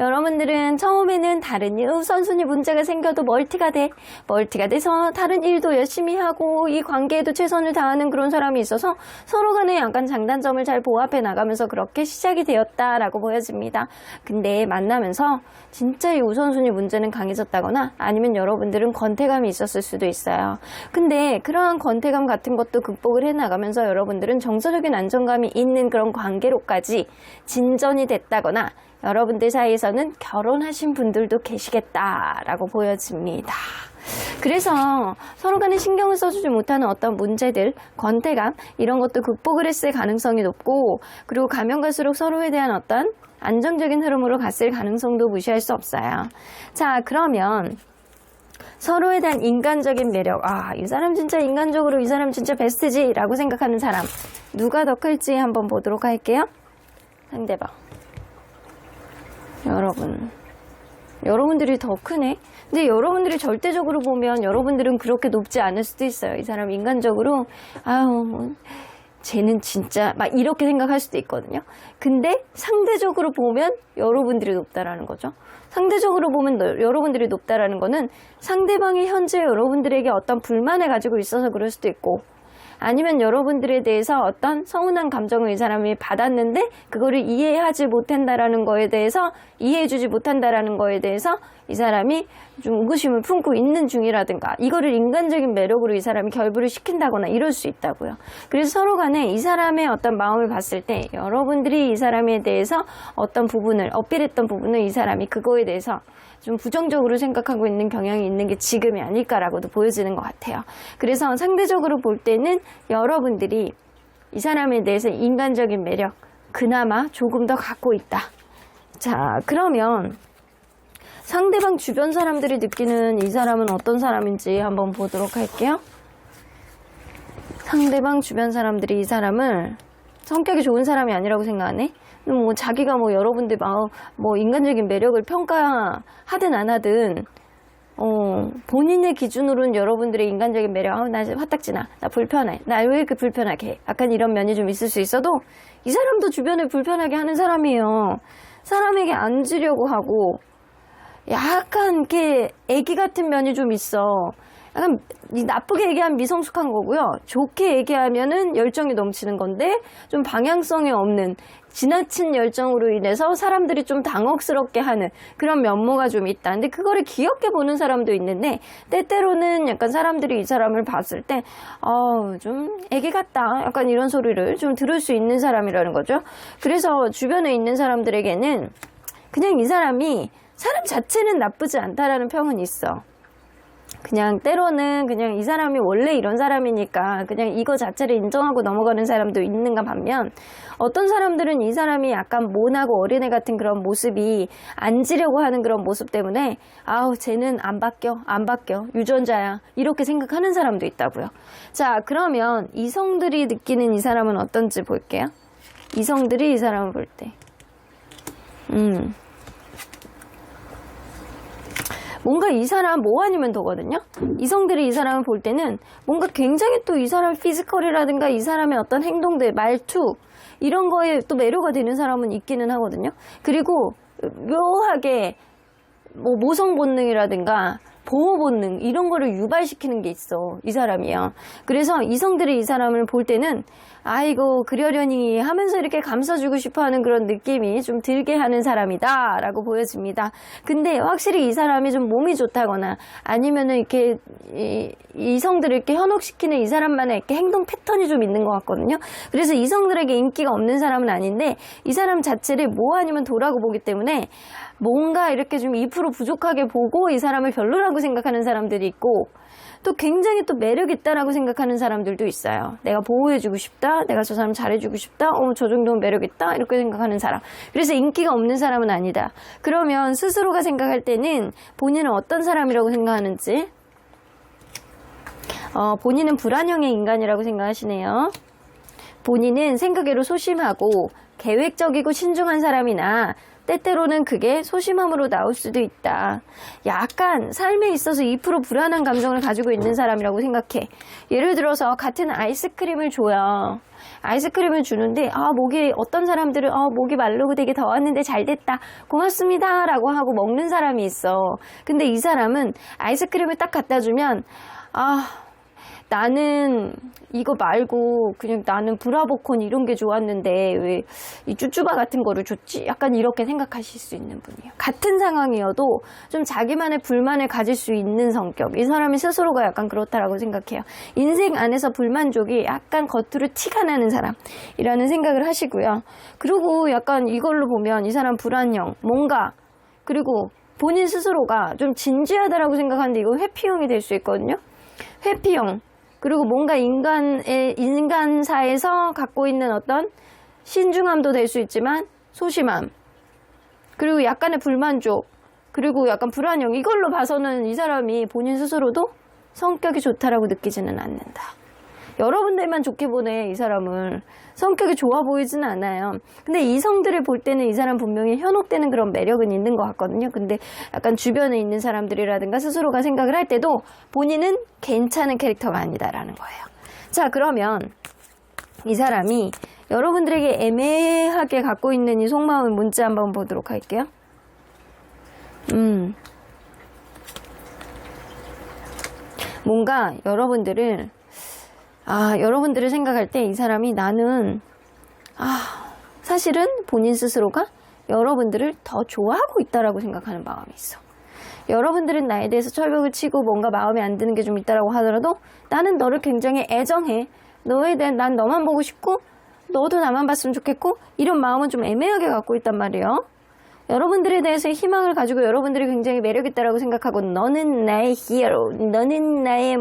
여러분들은 처음에는 다른 일, 우선순위 문제가 생겨도 멀티가 돼서 다른 일도 열심히 하고 이 관계에도 최선을 다하는 그런 사람이 있어서 서로 간에 약간 장단점을 잘 보합해 나가면서 그렇게 시작이 되었다라고 보여집니다. 근데 만나면서 진짜 이 우선순위 문제는 강해졌다거나 아니면 여러분들은 권태감이 있었을 수도 있어요. 근데 그러한 권태감 같은 것도 극복을 해 나가면서 여러분들은 정서적인 안정감이 있는 그런 관계로까지 진전이 됐다거나 여러분들 사이에서는 결혼하신 분들도 계시겠다라고 보여집니다. 그래서 서로 간에 신경을 써주지 못하는 어떤 문제들, 권태감 이런 것도 극복을 했을 가능성이 높고, 그리고 가면 갈수록 서로에 대한 어떤 안정적인 흐름으로 갔을 가능성도 무시할 수 없어요. 자, 그러면 서로에 대한 인간적인 매력, 이 사람 진짜 인간적으로 이 사람 진짜 베스트지 라고 생각하는 사람 누가 더 클지 한번 보도록 할게요. 상대방, 여러분들이 더 크네. 근데 여러분들이 절대적으로 보면 여러분들은 그렇게 높지 않을 수도 있어요. 이 사람 인간적으로 쟤는 진짜 막 이렇게 생각할 수도 있거든요. 근데 상대적으로 보면 여러분들이 높다라는 거죠. 상대적으로 보면 여러분들이 높다라는 거는 상대방이 현재 여러분들에게 어떤 불만을 가지고 있어서 그럴 수도 있고, 아니면 여러분들에 대해서 어떤 서운한 감정을 이 사람이 받았는데 그거를 이해하지 못한다라는 거에 대해서, 이해해주지 못한다라는 거에 대해서 이 사람이 좀 의구심을 품고 있는 중이라든가, 이거를 인간적인 매력으로 이 사람이 결부를 시킨다거나 이럴 수 있다고요. 그래서 서로 간에 이 사람의 어떤 마음을 봤을 때 여러분들이 이 사람에 대해서 어떤 부분을 어필했던 부분을 이 사람이 그거에 대해서 좀 부정적으로 생각하고 있는 경향이 있는 게 지금이 아닐까라고도 보여지는 것 같아요. 그래서 상대적으로 볼 때는 여러분들이 이 사람에 대해서 인간적인 매력 그나마 조금 더 갖고 있다. 자, 그러면 상대방 주변 사람들이 느끼는 이 사람은 어떤 사람인지 한번 보도록 할게요. 상대방 주변 사람들이 이 사람을 성격이 좋은 사람이 아니라고 생각하네? 뭐 자기가 뭐 여러분들 뭐 인간적인 매력을 평가하든 안 하든 본인의 기준으로는 여러분들의 인간적인 매력, 나 화딱지나, 나 불편해, 나 왜 이렇게 불편하게 해, 약간 이런 면이 좀 있을 수 있어도 이 사람도 주변을 불편하게 하는 사람이에요. 사람에게 앉으려고 하고 약간 이렇게 애기 같은 면이 좀 있어. 약간 나쁘게 얘기하면 미성숙한 거고요. 좋게 얘기하면은 열정이 넘치는 건데 좀 방향성이 없는 지나친 열정으로 인해서 사람들이 좀 당혹스럽게 하는 그런 면모가 좀 있다. 근데 그거를 귀엽게 보는 사람도 있는데 때때로는 약간 사람들이 이 사람을 봤을 때 좀 애기 같다. 약간 이런 소리를 좀 들을 수 있는 사람이라는 거죠. 그래서 주변에 있는 사람들에게는 그냥 이 사람이 사람 자체는 나쁘지 않다라는 평은 있어. 그냥 때로는 그냥 이 사람이 원래 이런 사람이니까 그냥 이거 자체를 인정하고 넘어가는 사람도 있는가 반면, 어떤 사람들은 이 사람이 약간 모나고 어린애 같은 그런 모습이 앉으려고 하는 그런 모습 때문에 아우 쟤는 안 바뀌어 유전자야 이렇게 생각하는 사람도 있다고요. 자, 그러면 이성들이 느끼는 이 사람은 어떤지 볼게요. 이성들이 이 사람을 볼 때 뭔가 이 사람 뭐 아니면 더거든요. 이성들이 이 사람을 볼 때는 뭔가 굉장히 또 이 사람 피지컬이라든가 이 사람의 어떤 행동들, 말투 이런 거에 또 매료가 되는 사람은 있기는 하거든요. 그리고 묘하게 뭐 모성 본능이라든가 보호 본능 이런 거를 유발시키는 게 있어, 이 사람이요. 그래서 이성들이 이 사람을 볼 때는 아이고 그러려니 하면서 이렇게 감싸주고 싶어하는 그런 느낌이 좀 들게 하는 사람이다 라고 보여집니다. 근데 확실히 이 사람이 좀 몸이 좋다거나 아니면은 이렇게 이성들을 이렇게 현혹시키는 이 사람만의 이렇게 행동 패턴이 좀 있는 것 같거든요. 그래서 이성들에게 인기가 없는 사람은 아닌데 이 사람 자체를 뭐 아니면 도라고 보기 때문에 뭔가 이렇게 좀 2% 부족하게 보고 이 사람을 별로라고 생각하는 사람들이 있고, 또 굉장히 또 매력 있다라고 생각하는 사람들도 있어요. 내가 보호해주고 싶다, 내가 저 사람 잘해주고 싶다, 저 정도면 매력 있다 이렇게 생각하는 사람. 그래서 인기가 없는 사람은 아니다. 그러면 스스로가 생각할 때는 본인은 어떤 사람이라고 생각하는지, 본인은 불안형의 인간이라고 생각하시네요. 본인은 생각외로 소심하고 계획적이고 신중한 사람이나 때때로는 그게 소심함으로 나올 수도 있다. 약간 삶에 있어서 2% 불안한 감정을 가지고 있는 사람이라고 생각해. 예를 들어서 같은 아이스크림을 줘요. 아이스크림을 주는데 목이, 어떤 사람들은 목이 마르고 되게 더웠는데 잘 됐다, 고맙습니다 라고 하고 먹는 사람이 있어. 근데 이 사람은 아이스크림을 딱 갖다 주면 나는 이거 말고 그냥 나는 브라보콘 이런 게 좋았는데 왜 이 쭈쭈바 같은 거를 줬지? 약간 이렇게 생각하실 수 있는 분이에요. 같은 상황이어도 좀 자기만의 불만을 가질 수 있는 성격. 이 사람이 스스로가 약간 그렇다라고 생각해요. 인생 안에서 불만족이 약간 겉으로 티가 나는 사람이라는 생각을 하시고요. 그리고 약간 이걸로 보면 이 사람 불안형, 뭔가, 그리고 본인 스스로가 좀 진지하다라고 생각하는데 이거 회피형이 될 수 있거든요. 회피형. 그리고 뭔가 인간사에서 갖고 있는 어떤 신중함도 될 수 있지만 소심함, 그리고 약간의 불만족, 그리고 약간 불안형, 이걸로 봐서는 이 사람이 본인 스스로도 성격이 좋다라고 느끼지는 않는다. 여러분들만 좋게 보네, 이 사람을. 성격이 좋아 보이지는 않아요. 근데 이성들을 볼 때는 이 사람 분명히 현혹되는 그런 매력은 있는 것 같거든요. 근데 약간 주변에 있는 사람들이라든가 스스로가 생각을 할 때도 본인은 괜찮은 캐릭터가 아니다라는 거예요. 자, 그러면 이 사람이 여러분들에게 애매하게 갖고 있는 이 속마음을 뭔지 한번 보도록 할게요. 뭔가 여러분들을 생각할 때 이 사람이 나는 사실은 본인 스스로가 여러분들을 더 좋아하고 있다라고 생각하는 마음이 있어. 여러분들은 나에 대해서 철벽을 치고 뭔가 마음에 안 드는 게 좀 있다라고 하더라도 나는 너를 굉장히 애정해. 너에 대한, 난 너만 보고 싶고 너도 나만 봤으면 좋겠고, 이런 마음은 좀 애매하게 갖고 있단 말이에요. 여러분들에 대해서 희망을 가지고 여러분들이 굉장히 매력있다라고 생각하고, 너는 나의 히어로, 너는 나의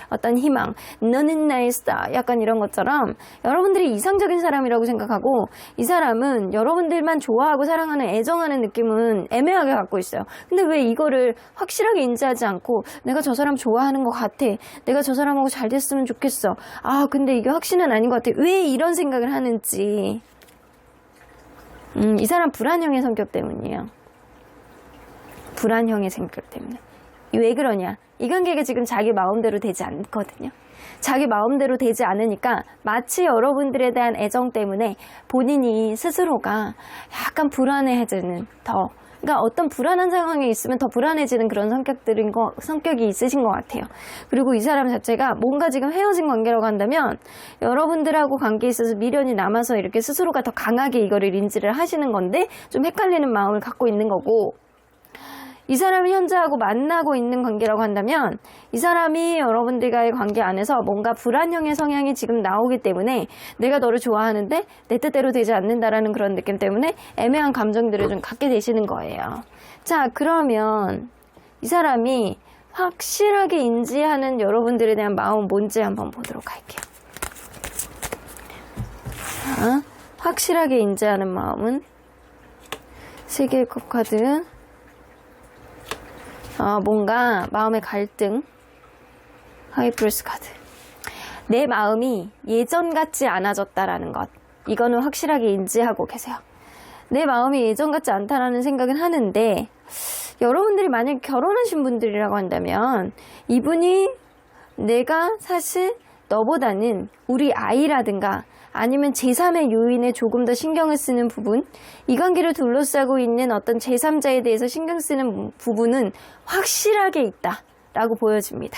어떤 희망, 너는 나의 스타, 약간 이런 것처럼 여러분들이 이상적인 사람이라고 생각하고, 이 사람은 여러분들만 좋아하고 사랑하는, 애정하는 느낌은 애매하게 갖고 있어요. 근데 왜 이거를 확실하게 인지하지 않고 내가 저 사람 좋아하는 것 같아, 내가 저 사람하고 잘 됐으면 좋겠어, 근데 이게 확신은 아닌 것 같아, 왜 이런 생각을 하는지. 이 사람 불안형의 성격 때문이에요. 불안형의 성격 때문에. 왜 그러냐? 이 관계가 지금 자기 마음대로 되지 않거든요. 자기 마음대로 되지 않으니까 마치 여러분들에 대한 애정 때문에 본인이 스스로가 약간 불안해지는, 그러니까 어떤 불안한 상황에 있으면 더 불안해지는 그런 성격이 있으신 것 같아요. 그리고 이 사람 자체가 뭔가 지금 헤어진 관계라고 한다면 여러분들하고 관계에 있어서 미련이 남아서 이렇게 스스로가 더 강하게 이거를 인지를 하시는 건데 좀 헷갈리는 마음을 갖고 있는 거고, 이 사람이 현재하고 만나고 있는 관계라고 한다면 이 사람이 여러분들과의 관계 안에서 뭔가 불안형의 성향이 지금 나오기 때문에 내가 너를 좋아하는데 내 뜻대로 되지 않는다라는 그런 느낌 때문에 애매한 감정들을 좀 갖게 되시는 거예요. 자, 그러면 이 사람이 확실하게 인지하는 여러분들에 대한 마음은 뭔지 한번 보도록 할게요. 자, 확실하게 인지하는 마음은 세 개의 컵 카드, 뭔가 마음의 갈등, 하이프리스 카드. 내 마음이 예전 같지 않아졌다라는 것, 이거는 확실하게 인지하고 계세요. 내 마음이 예전 같지 않다라는 생각은 하는데, 여러분들이 만약 결혼하신 분들이라고 한다면 이분이 내가 사실 너보다는 우리 아이라든가 아니면 제3의 요인에 조금 더 신경을 쓰는 부분, 이 관계를 둘러싸고 있는 어떤 제3자에 대해서 신경 쓰는 부분은 확실하게 있다라고 보여집니다.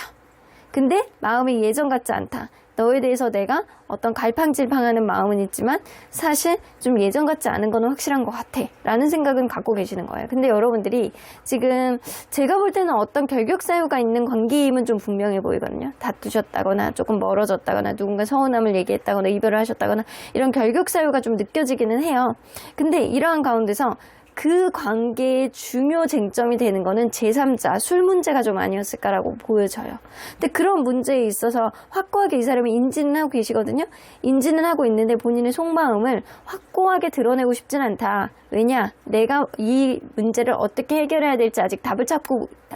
근데 마음이 예전 같지 않다. 너에 대해서 내가 어떤 갈팡질팡하는 마음은 있지만 사실 좀 예전 같지 않은 거는 확실한 것 같아 라는 생각은 갖고 계시는 거예요. 근데 여러분들이 지금 제가 볼 때는 어떤 결격사유가 있는 관계임은 좀 분명해 보이거든요. 다투셨다거나 조금 멀어졌다거나 누군가 서운함을 얘기했다거나 이별을 하셨다거나 이런 결격사유가 좀 느껴지기는 해요. 근데 이러한 가운데서 그 관계의 중요 쟁점이 되는 거는 제3자, 술 문제가 좀 아니었을까라고 보여져요. 근데 그런 문제에 있어서 확고하게 이 사람이 인지는 하고 계시거든요. 인지는 하고 있는데 본인의 속마음을 확고하게 드러내고 싶진 않다. 왜냐? 내가 이 문제를 어떻게 해결해야 될지 아직 답을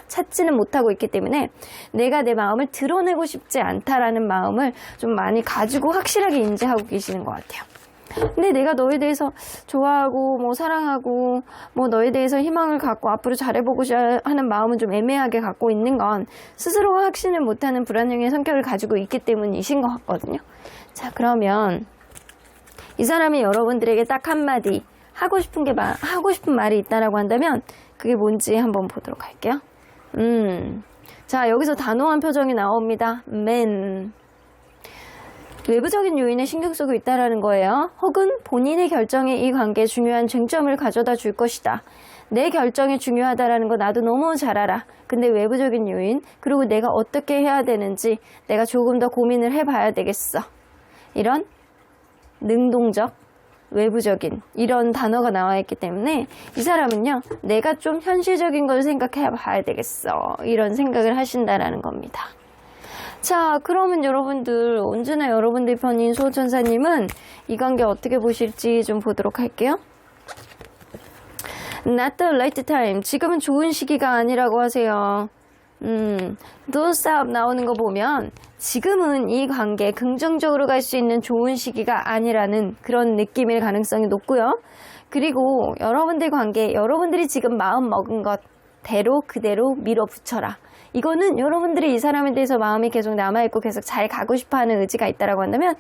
찾지는 못하고 있기 때문에 내가 내 마음을 드러내고 싶지 않다라는 마음을 좀 많이 가지고 확실하게 인지하고 계시는 것 같아요. 근데 내가 너에 대해서 좋아하고 뭐 사랑하고 뭐 너에 대해서 희망을 갖고 앞으로 잘해보고자 하는 마음은 좀 애매하게 갖고 있는 건 스스로가 확신을 못하는 불안형의 성격을 가지고 있기 때문이신 것 같거든요. 자, 그러면 이 사람이 여러분들에게 딱 한마디 하고 싶은 말이 있다라고 한다면 그게 뭔지 한번 보도록 할게요. 자, 여기서 단호한 표정이 나옵니다. 외부적인 요인에 신경 쓰고 있다라는 거예요. 혹은 본인의 결정에 이 관계에 중요한 쟁점을 가져다 줄 것이다. 내 결정이 중요하다라는 거 나도 너무 잘 알아. 근데 외부적인 요인, 그리고 내가 어떻게 해야 되는지 내가 조금 더 고민을 해봐야 되겠어. 이런 능동적, 외부적인 이런 단어가 나와 있기 때문에 이 사람은요, 내가 좀 현실적인 걸 생각해 봐야 되겠어. 이런 생각을 하신다라는 겁니다. 자, 그러면 여러분들, 언제나 여러분들 편인 수호천사님은 이 관계 어떻게 보실지 좀 보도록 할게요. Not the right time. 지금은 좋은 시기가 아니라고 하세요. Don't stop 나오는 거 보면 지금은 이 관계 긍정적으로 갈 수 있는 좋은 시기가 아니라는 그런 느낌일 가능성이 높고요. 그리고 여러분들 관계, 여러분들이 지금 마음 먹은 것대로 그대로 밀어붙여라. 이거는 여러분들이 이 사람에 대해서 마음이 계속 남아있고 계속 잘 가고 싶어하는 의지가 있다라고 한다면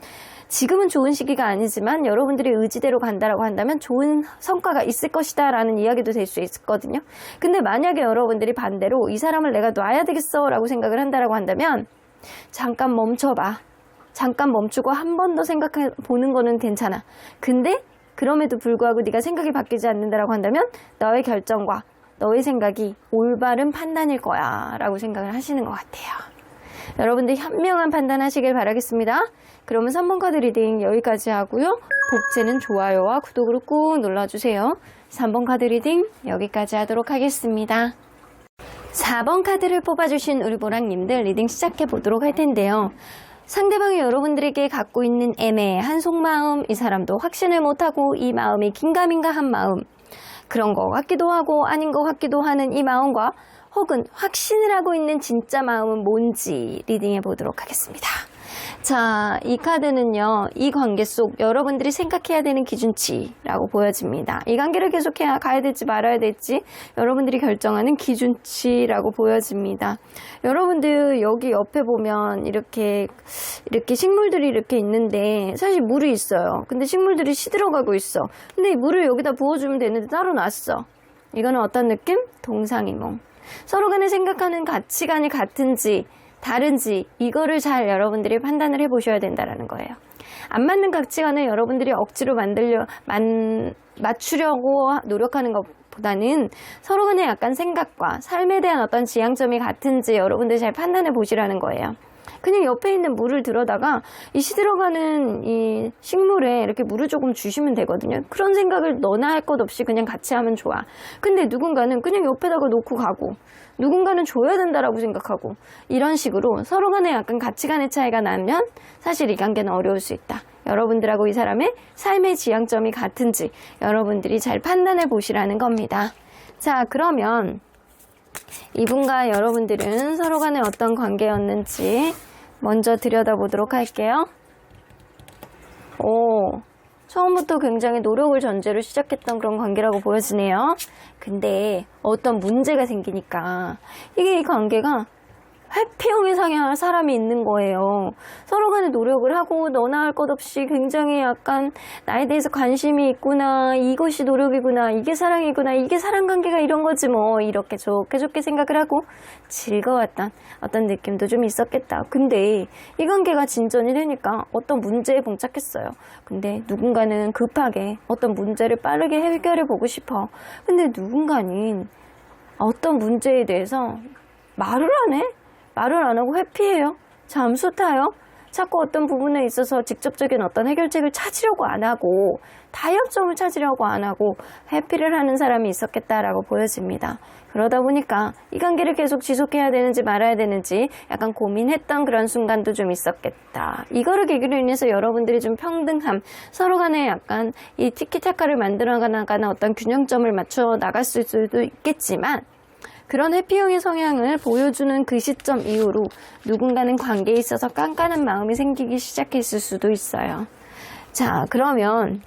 지금은 좋은 시기가 아니지만 여러분들이 의지대로 간다라고 한다면 좋은 성과가 있을 것이다 라는 이야기도 될 수 있거든요. 근데 만약에 여러분들이 반대로 이 사람을 내가 놔야 되겠어 라고 생각을 한다라고 한다면 잠깐 멈춰봐. 잠깐 멈추고 한 번 더 생각해 보는 거는 괜찮아. 근데 그럼에도 불구하고 네가 생각이 바뀌지 않는다라고 한다면 너의 결정과 너의 생각이 올바른 판단일 거야 라고 생각을 하시는 것 같아요. 여러분들 현명한 판단 하시길 바라겠습니다. 그러면 3번 카드 리딩 여기까지 하고요. 복제는 좋아요와 구독으로 꾹 눌러주세요. 3번 카드 리딩 여기까지 하도록 하겠습니다. 4번 카드를 뽑아주신 우리 보랑님들 리딩 시작해 보도록 할 텐데요. 상대방이 여러분들에게 갖고 있는 애매한 속마음, 이 사람도 확신을 못하고 이 마음이 긴가민가한 마음, 그런 것 같기도 하고 아닌 것 같기도 하는 이 마음과 혹은 확신을 하고 있는 진짜 마음은 뭔지 리딩해 보도록 하겠습니다. 자, 이 카드는요, 이 관계 속 여러분들이 생각해야 되는 기준치라고 보여집니다. 이 관계를 계속해야 가야 될지 말아야 될지 여러분들이 결정하는 기준치라고 보여집니다. 여러분들 여기 옆에 보면 이렇게 식물들이 이렇게 있는데 사실 물이 있어요. 근데 식물들이 시들어가고 있어. 근데 물을 여기다 부어주면 되는데 따로 놨어. 이거는 어떤 느낌? 동상이몽. 서로 간에 생각하는 가치관이 같은지 다른지 이거를 잘 여러분들이 판단을 해보셔야 된다는 거예요. 안 맞는 가치관을 여러분들이 억지로 맞추려고 노력하는 보다는 서로 간의 약간 생각과 삶에 대한 어떤 지향점이 같은지 여러분들 잘 판단해 보시라는 거예요. 그냥 옆에 있는 물을 들어다가 이 시들어가는 이 식물에 이렇게 물을 조금 주시면 되거든요. 그런 생각을 너나 할 것 없이 그냥 같이 하면 좋아. 근데 누군가는 그냥 옆에다가 놓고 가고, 누군가는 줘야 된다라고 생각하고, 이런 식으로 서로 간에 약간 가치관의 차이가 나면 사실 이 관계는 어려울 수 있다. 여러분들하고 이 사람의 삶의 지향점이 같은지 여러분들이 잘 판단해 보시라는 겁니다. 자, 그러면 이분과 여러분들은 서로 간에 어떤 관계였는지 먼저 들여다보도록 할게요. 처음부터 굉장히 노력을 전제로 시작했던 그런 관계라고 보여지네요. 근데 어떤 문제가 생기니까 이게 이 관계가 회피형에 상향할 사람이 있는 거예요. 서로 간에 노력을 하고 너나 할 것 없이 굉장히 약간 나에 대해서 관심이 있구나, 이것이 노력이구나, 이게 사랑이구나, 이게 사랑관계가 이런 거지 뭐, 이렇게 좋게 생각을 하고 즐거웠던 어떤 느낌도 좀 있었겠다. 근데 이 관계가 진전이 되니까 어떤 문제에 봉착했어요. 근데 누군가는 급하게 어떤 문제를 빠르게 해결해 보고 싶어. 근데 누군가는 어떤 문제에 대해서 말을 안 해? 말을 안 하고 회피해요. 잠수 타요. 자꾸 어떤 부분에 있어서 직접적인 어떤 해결책을 찾으려고 안 하고, 타협점을 찾으려고 안 하고 회피를 하는 사람이 있었겠다라고 보여집니다. 그러다 보니까 이 관계를 계속 지속해야 되는지 말아야 되는지 약간 고민했던 그런 순간도 좀 있었겠다. 이거를 계기로 인해서 여러분들이 좀 평등함, 서로 간에 약간 이 티키타카를 만들어 나가는 어떤 균형점을 맞춰 나갈 수도 있겠지만, 그런 회피형의 성향을 보여주는 그 시점 이후로 누군가는 관계에 있어서 깐깐한 마음이 생기기 시작했을 수도 있어요. 자, 그러면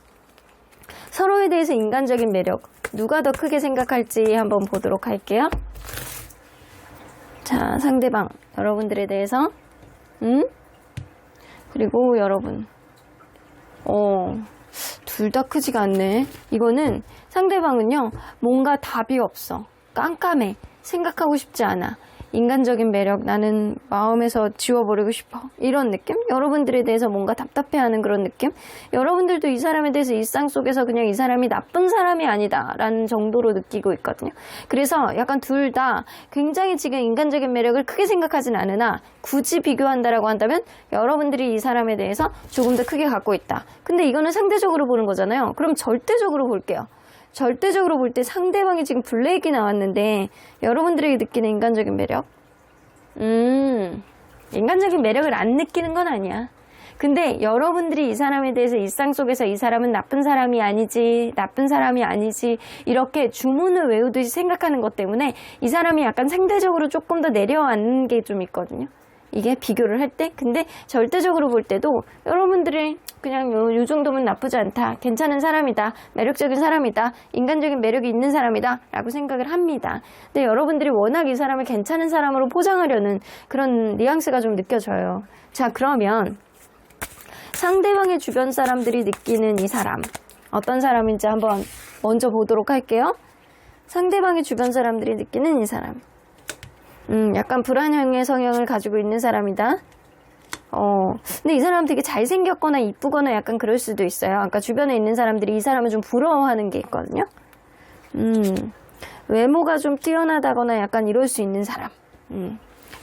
서로에 대해서 인간적인 매력, 누가 더 크게 생각할지 한번 보도록 할게요. 자, 상대방, 여러분들에 대해서 그리고 여러분, 둘 다 크지가 않네. 이거는 상대방은요, 뭔가 답이 없어. 깜깜해. 생각하고 싶지 않아. 인간적인 매력, 나는 마음에서 지워버리고 싶어. 이런 느낌? 여러분들에 대해서 뭔가 답답해하는 그런 느낌? 여러분들도 이 사람에 대해서 일상 속에서 그냥 이 사람이 나쁜 사람이 아니다 라는 정도로 느끼고 있거든요. 그래서 약간 둘 다 굉장히 지금 인간적인 매력을 크게 생각하진 않으나, 굳이 비교한다라고 한다면 여러분들이 이 사람에 대해서 조금 더 크게 갖고 있다. 근데 이거는 상대적으로 보는 거잖아요. 그럼 절대적으로 볼게요. 절대적으로 볼 때 상대방이 지금 블랙이 나왔는데 여러분들에게 느끼는 인간적인 매력? 인간적인 매력을 안 느끼는 건 아니야. 근데 여러분들이 이 사람에 대해서 일상 속에서 이 사람은 나쁜 사람이 아니지, 나쁜 사람이 아니지 이렇게 주문을 외우듯이 생각하는 것 때문에 이 사람이 약간 상대적으로 조금 더 내려앉는 게 좀 있거든요. 이게 비교를 할 때. 근데 절대적으로 볼 때도 여러분들이 그냥 요 정도면 나쁘지 않다, 괜찮은 사람이다, 매력적인 사람이다, 인간적인 매력이 있는 사람이다 라고 생각을 합니다. 근데 여러분들이 워낙 이 사람을 괜찮은 사람으로 포장하려는 그런 뉘앙스가 좀 느껴져요. 자, 그러면 상대방의 주변 사람들이 느끼는 이 사람, 어떤 사람인지 한번 먼저 보도록 할게요. 상대방의 주변 사람들이 느끼는 이 사람, 약간 불안형의 성향을 가지고 있는 사람이다. 근데 이 사람 되게 잘생겼거나 이쁘거나 약간 그럴 수도 있어요. 아까 주변에 있는 사람들이 이 사람을 좀 부러워하는 게 있거든요. 외모가 좀 뛰어나다거나 약간 이럴 수 있는 사람.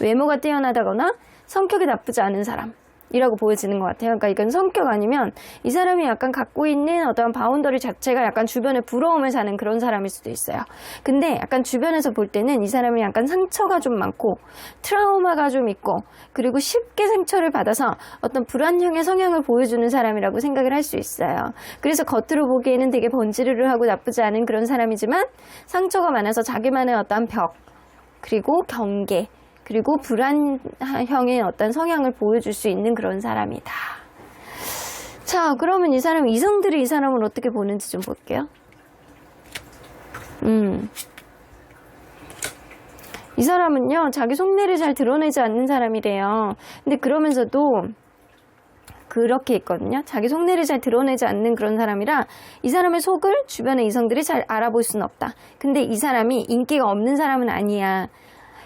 외모가 뛰어나다거나 성격이 나쁘지 않은 사람. 이라고 보여지는 것 같아요. 그러니까 이건 성격 아니면 이 사람이 약간 갖고 있는 어떤 바운더리 자체가 약간 주변에 부러움을 사는 그런 사람일 수도 있어요. 근데 약간 주변에서 볼 때는 이 사람이 약간 상처가 좀 많고 트라우마가 좀 있고, 그리고 쉽게 상처를 받아서 어떤 불안형의 성향을 보여주는 사람이라고 생각을 할 수 있어요. 그래서 겉으로 보기에는 되게 번지르르하고 나쁘지 않은 그런 사람이지만 상처가 많아서 자기만의 어떤 벽, 그리고 경계, 그리고 불안형의 어떤 성향을 보여줄 수 있는 그런 사람이다. 자, 그러면 이 사람, 이성들이 이 사람을 어떻게 보는지 좀 볼게요. 이 사람은요, 자기 속내를 잘 드러내지 않는 사람이래요. 근데 그러면서도 그렇게 있거든요. 자기 속내를 잘 드러내지 않는 그런 사람이라 이 사람의 속을 주변의 이성들이 잘 알아볼 수는 없다. 근데 이 사람이 인기가 없는 사람은 아니야.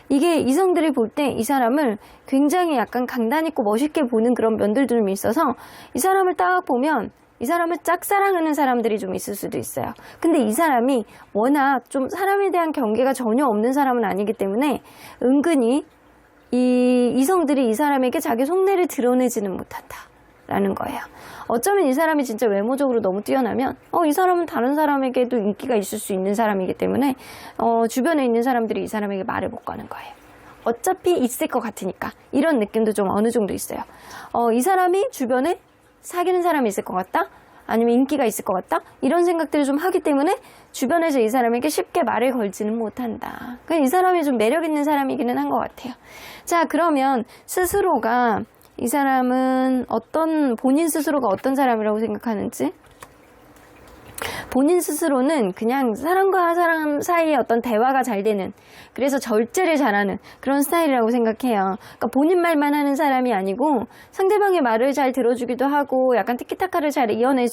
이게 이성들이 볼 때 이 사람을 굉장히 약간 강단 있고 멋있게 보는 그런 면들도 좀 있어서 이 사람을 딱 보면 이 사람을 짝사랑하는 사람들이 좀 있을 수도 있어요. 근데 이 사람이 워낙 좀 사람에 대한 경계가 전혀 없는 사람은 아니기 때문에 은근히 이 이성들이 이 사람에게 자기 속내를 드러내지는 못한다라는 거예요. 어쩌면 이 사람이 진짜 외모적으로 너무 뛰어나면 이 사람은 다른 사람에게도 인기가 있을 수 있는 사람이기 때문에 주변에 있는 사람들이 이 사람에게 말을 못 거는 거예요. 어차피 있을 것 같으니까. 이런 느낌도 좀 어느 정도 있어요. 이 사람이 주변에 사귀는 사람이 있을 것 같다? 아니면 인기가 있을 것 같다? 이런 생각들을 좀 하기 때문에 주변에서 이 사람에게 쉽게 말을 걸지는 못한다. 그러니까 이 사람이 좀 매력 있는 사람이기는 한 것 같아요. 자, 그러면 스스로가 이 사람은 본인 스스로가 어떤 사람이라고 생각하는지? 본인 스스로는 그냥 사람과 사람 사이에 어떤 대화가 잘 되는, 그래서 절제를 잘하는 그런 스타일이라고 생각해요. 그러니까 본인 말만 하는 사람이 아니고 상대방의 말을 잘 들어주기도 하고 약간 티키타카를 잘 이어나갈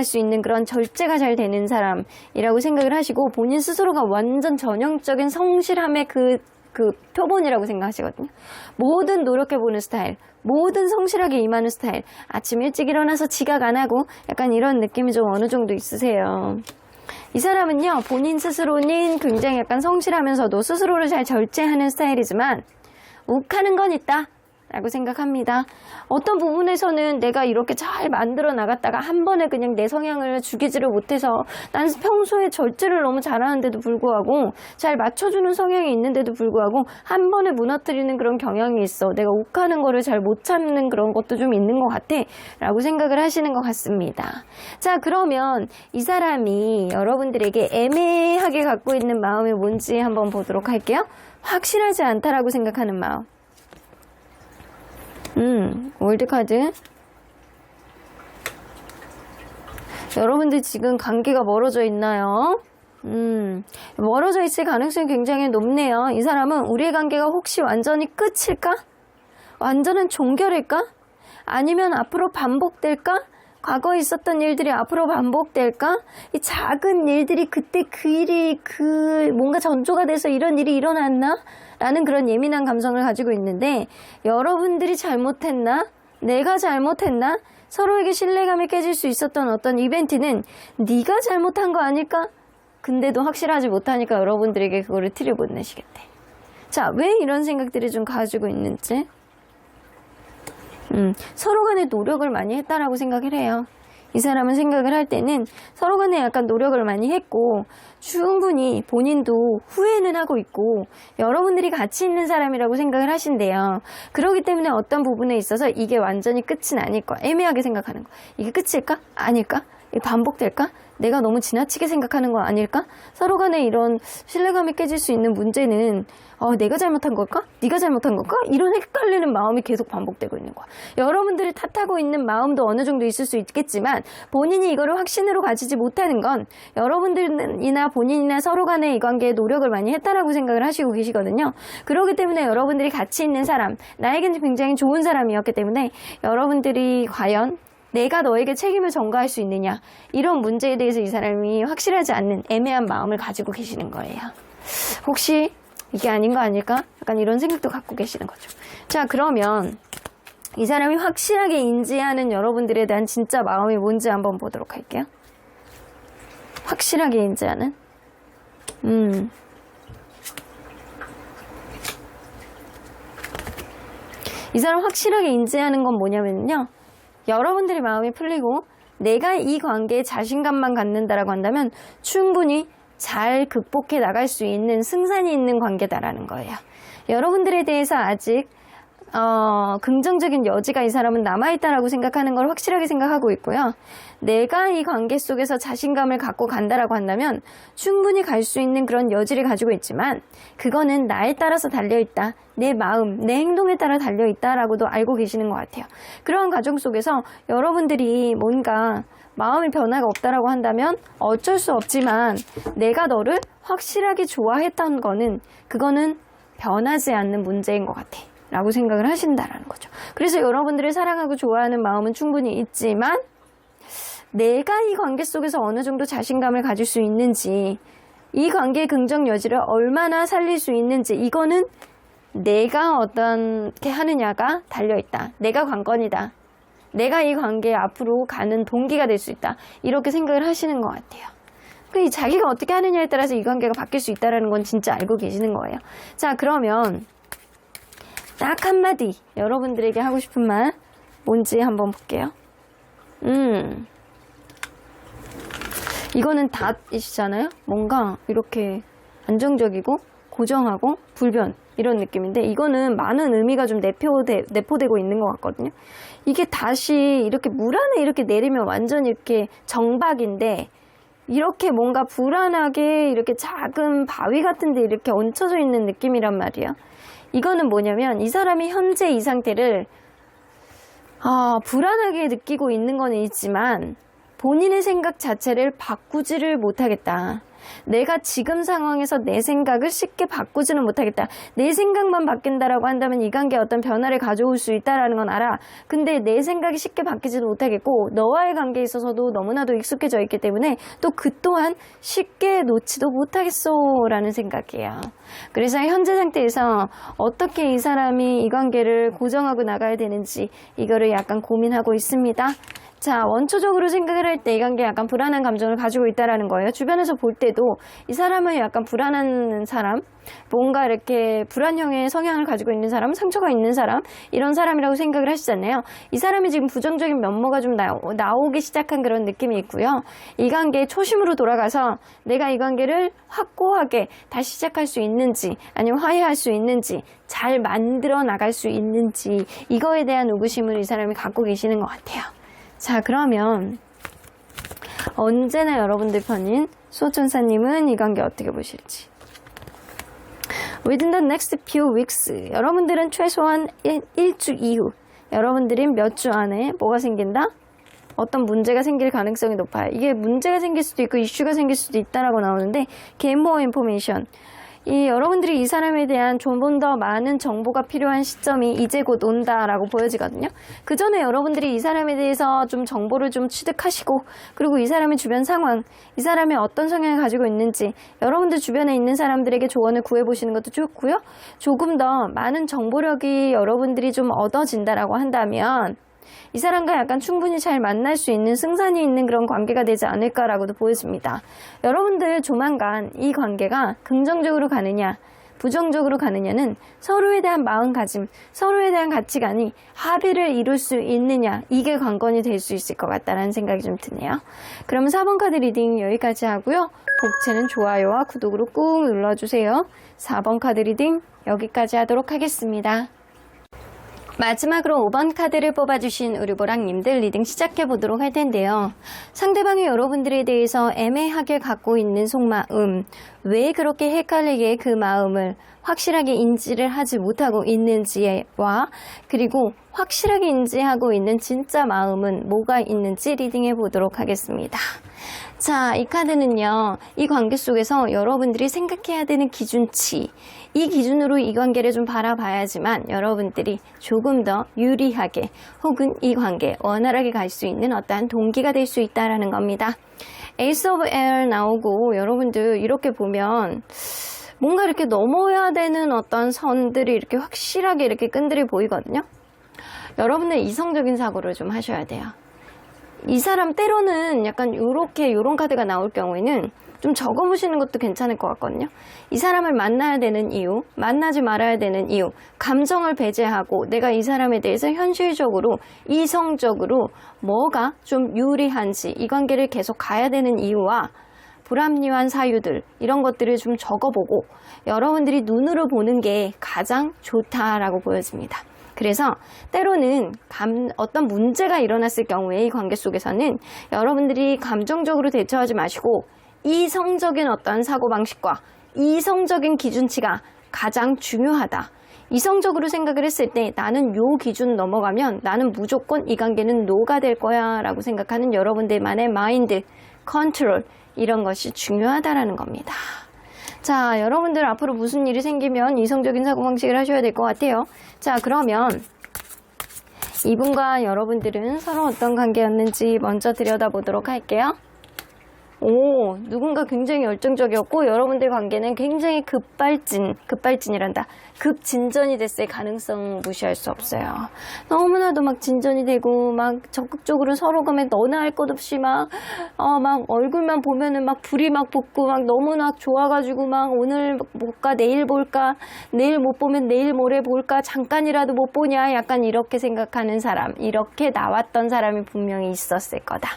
수 있는 그런 절제가 잘 되는 사람이라고 생각을 하시고, 본인 스스로가 완전 전형적인 성실함의 그 표본이라고 생각하시거든요. 뭐든 노력해보는 스타일, 뭐든 성실하게 임하는 스타일, 아침 일찍 일어나서 지각 안 하고 약간 이런 느낌이 좀 어느 정도 있으세요. 이 사람은요, 본인 스스로는 굉장히 약간 성실하면서도 스스로를 잘 절제하는 스타일이지만 욱하는 건 있다 라고 생각합니다. 어떤 부분에서는 내가 이렇게 잘 만들어 나갔다가 한 번에 그냥 내 성향을 죽이지를 못해서, 난 평소에 절제를 너무 잘하는데도 불구하고 잘 맞춰주는 성향이 있는데도 불구하고 한 번에 무너뜨리는 그런 경향이 있어. 내가 욱하는 거를 잘 못 참는 그런 것도 좀 있는 것 같아 라고 생각을 하시는 것 같습니다. 자, 그러면 이 사람이 여러분들에게 애매하게 갖고 있는 마음이 뭔지 한번 보도록 할게요. 확실하지 않다라고 생각하는 마음. 월드카드. 여러분들 지금 관계가 멀어져 있나요? 멀어져 있을 가능성이 굉장히 높네요. 이 사람은 우리의 관계가 혹시 완전히 끝일까? 완전한 종결일까? 아니면 앞으로 반복될까? 과거에 있었던 일들이 앞으로 반복될까? 이 작은 일들이 그때 그 일이 뭔가 전조가 돼서 이런 일이 일어났나? 라는 그런 예민한 감성을 가지고 있는데, 여러분들이 잘못했나? 내가 잘못했나? 서로에게 신뢰감이 깨질 수 있었던 어떤 이벤트는 네가 잘못한 거 아닐까? 근데도 확실하지 못하니까 여러분들에게 그거를 티를 못 내시겠대. 자, 왜 이런 생각들이 좀 가지고 있는지. 서로 간에 노력을 많이 했다라고 생각을 해요. 이 사람은 생각을 할 때는 서로 간에 약간 노력을 많이 했고, 충분히 본인도 후회는 하고 있고, 여러분들이 같이 있는 사람이라고 생각을 하신대요. 그렇기 때문에 어떤 부분에 있어서 이게 완전히 끝은 아닐 거야. 애매하게 생각하는 거야. 이게 끝일까? 아닐까? 이게 반복될까? 내가 너무 지나치게 생각하는 거 아닐까? 서로 간에 이런 신뢰감이 깨질 수 있는 문제는 내가 잘못한 걸까? 네가 잘못한 걸까? 이런 헷갈리는 마음이 계속 반복되고 있는 거야. 여러분들을 탓하고 있는 마음도 어느 정도 있을 수 있겠지만, 본인이 이거를 확신으로 가지지 못하는 건 여러분들이나 본인이나 서로 간에 이 관계에 노력을 많이 했다라고 생각을 하시고 계시거든요. 그렇기 때문에 여러분들이 같이 있는 사람, 나에게는 굉장히 좋은 사람이었기 때문에 여러분들이 과연 내가 너에게 책임을 전가할 수 있느냐, 이런 문제에 대해서 이 사람이 확실하지 않는 애매한 마음을 가지고 계시는 거예요. 혹시 이게 아닌 거 아닐까? 약간 이런 생각도 갖고 계시는 거죠. 자, 그러면 이 사람이 확실하게 인지하는 여러분들에 대한 진짜 마음이 뭔지 한번 보도록 할게요. 확실하게 인지하는? 이 사람 확실하게 인지하는 건 뭐냐면요, 여러분들의 마음이 풀리고 내가 이 관계에 자신감만 갖는다라고 한다면 충분히 잘 극복해 나갈 수 있는 승산이 있는 관계다라는 거예요. 여러분들에 대해서 아직 긍정적인 여지가 이 사람은 남아있다라고 생각하는 걸 확실하게 생각하고 있고요. 내가 이 관계 속에서 자신감을 갖고 간다라고 한다면 충분히 갈 수 있는 그런 여지를 가지고 있지만, 그거는 나에 따라서 달려있다. 내 마음, 내 행동에 따라 달려있다라고도 알고 계시는 것 같아요. 그런 과정 속에서 여러분들이 뭔가 마음의 변화가 없다라고 한다면 어쩔 수 없지만, 내가 너를 확실하게 좋아했던 거는 그거는 변하지 않는 문제인 것 같아 라고 생각을 하신다라는 거죠. 그래서 여러분들을 사랑하고 좋아하는 마음은 충분히 있지만, 내가 이 관계 속에서 어느 정도 자신감을 가질 수 있는지, 이 관계의 긍정 여지를 얼마나 살릴 수 있는지, 이거는 내가 어떻게 하느냐가 달려있다. 내가 관건이다. 내가 이 관계에 앞으로 가는 동기가 될 수 있다. 이렇게 생각을 하시는 것 같아요. 그 자기가 어떻게 하느냐에 따라서 이 관계가 바뀔 수 있다는 건 진짜 알고 계시는 거예요. 자, 그러면 딱 한마디 여러분들에게 하고 싶은 말 뭔지 한번 볼게요. 이거는 닷이시잖아요. 뭔가 이렇게 안정적이고 고정하고 불변 이런 느낌인데 이거는 많은 의미가 좀 내포되고 있는 것 같거든요. 이게 다시 이렇게 물 안에 이렇게 내리면 완전 이렇게 정박인데 이렇게 뭔가 불안하게 이렇게 작은 바위 같은 데 이렇게 얹혀져 있는 느낌이란 말이에요. 이거는 뭐냐면 이 사람이 현재 이 상태를 불안하게 느끼고 있는 건 있지만 본인의 생각 자체를 바꾸지를 못하겠다. 내가 지금 상황에서 내 생각을 쉽게 바꾸지는 못하겠다. 내 생각만 바뀐다라고 한다면 이 관계에 어떤 변화를 가져올 수 있다라는 건 알아. 근데 내 생각이 쉽게 바뀌지도 못하겠고 너와의 관계에 있어서도 너무나도 익숙해져 있기 때문에 또 그 또한 쉽게 놓지도 못하겠어 라는 생각이에요. 그래서 현재 상태에서 어떻게 이 사람이 이 관계를 고정하고 나가야 되는지 이거를 약간 고민하고 있습니다. 자, 원초적으로 생각을 할 때 이 관계에 약간 불안한 감정을 가지고 있다라는 거예요. 주변에서 볼 때도 이 사람은 약간 불안한 사람, 뭔가 이렇게 불안형의 성향을 가지고 있는 사람, 상처가 있는 사람, 이런 사람이라고 생각을 하시잖아요. 이 사람이 지금 부정적인 면모가 좀 나오기 시작한 그런 느낌이 있고요. 이 관계의 초심으로 돌아가서 내가 이 관계를 확고하게 다시 시작할 수 있는지, 아니면 화해할 수 있는지, 잘 만들어 나갈 수 있는지, 이거에 대한 의구심을 이 사람이 갖고 계시는 것 같아요. 자, 그러면 언제나 여러분들 편인 수호천사님은 이 관계 어떻게 보실지. Within the next few weeks, 여러분들은 최소한 일주 이후, 여러분들이 몇 주 안에 뭐가 생긴다? 어떤 문제가 생길 가능성이 높아요. 이게 문제가 생길 수도 있고 이슈가 생길 수도 있다라고 나오는데 Gain more information. 여러분들이 이 사람에 대한 좀 더 많은 정보가 필요한 시점이 이제 곧 온다라고 보여지거든요. 그 전에 여러분들이 이 사람에 대해서 좀 정보를 좀 취득하시고, 그리고 이 사람의 주변 상황, 이 사람이 어떤 성향을 가지고 있는지 여러분들 주변에 있는 사람들에게 조언을 구해보시는 것도 좋고요. 조금 더 많은 정보력이 여러분들이 좀 얻어진다라고 한다면 이 사람과 약간 충분히 잘 만날 수 있는 승산이 있는 그런 관계가 되지 않을까라고도 보여집니다. 여러분들 조만간 이 관계가 긍정적으로 가느냐 부정적으로 가느냐는 서로에 대한 마음가짐, 서로에 대한 가치관이 합의를 이룰 수 있느냐, 이게 관건이 될 수 있을 것 같다는 생각이 좀 드네요. 그럼 4번 카드 리딩 여기까지 하고요. 복채는 좋아요와 구독으로 꾹 눌러주세요. 4번 카드 리딩 여기까지 하도록 하겠습니다. 마지막으로 5번 카드를 뽑아주신 우리 보랑님들 리딩 시작해보도록 할 텐데요. 상대방이 여러분들에 대해서 애매하게 갖고 있는 속마음, 왜 그렇게 헷갈리게 그 마음을 확실하게 인지를 하지 못하고 있는지와 그리고 확실하게 인지하고 있는 진짜 마음은 뭐가 있는지 리딩해 보도록 하겠습니다. 자, 이 카드는요, 이 관계 속에서 여러분들이 생각해야 되는 기준치, 이 기준으로 이 관계를 좀 바라봐야지만 여러분들이 조금 더 유리하게 혹은 이 관계 원활하게 갈 수 있는 어떠한 동기가 될 수 있다는 겁니다. 에이스 오브 에어 나오고 여러분들 이렇게 보면 뭔가 이렇게 넘어야 되는 어떤 선들이 이렇게 확실하게 이렇게 끈들이 보이거든요. 여러분들 이성적인 사고를 좀 하셔야 돼요. 이 사람 때로는 약간 요런 카드가 나올 경우에는 좀 적어보시는 것도 괜찮을 것 같거든요. 이 사람을 만나야 되는 이유, 만나지 말아야 되는 이유, 감정을 배제하고 내가 이 사람에 대해서 현실적으로, 이성적으로 뭐가 좀 유리한지, 이 관계를 계속 가야 되는 이유와 불합리한 사유들, 이런 것들을 좀 적어보고 여러분들이 눈으로 보는 게 가장 좋다라고 보여집니다. 그래서 때로는 어떤 문제가 일어났을 경우에 이 관계 속에서는 여러분들이 감정적으로 대처하지 마시고 이성적인 어떤 사고방식과 이성적인 기준치가 가장 중요하다. 이성적으로 생각을 했을 때 나는 요 기준 넘어가면 나는 무조건 이 관계는 노가 될 거야 라고 생각하는 여러분들만의 마인드, 컨트롤, 이런 것이 중요하다라는 겁니다. 자, 여러분들 앞으로 무슨 일이 생기면 이성적인 사고방식을 하셔야 될 것 같아요. 자, 그러면 이분과 여러분들은 서로 어떤 관계였는지 먼저 들여다보도록 할게요. 오, 누군가 굉장히 열정적이었고 여러분들 관계는 굉장히 급발진이란다. 급진전이 됐을 가능성 무시할 수 없어요. 너무나도 막 진전이 되고 막 적극적으로 서로가 막 너나 할 것 없이 막 얼굴만 보면은 막 불이 막 붙고 막 너무나 좋아가지고 막 오늘 볼까 내일 볼까 내일 못 보면 내일 모레 볼까 잠깐이라도 못 보냐 약간 이렇게 생각하는 사람, 이렇게 나왔던 사람이 분명히 있었을 거다.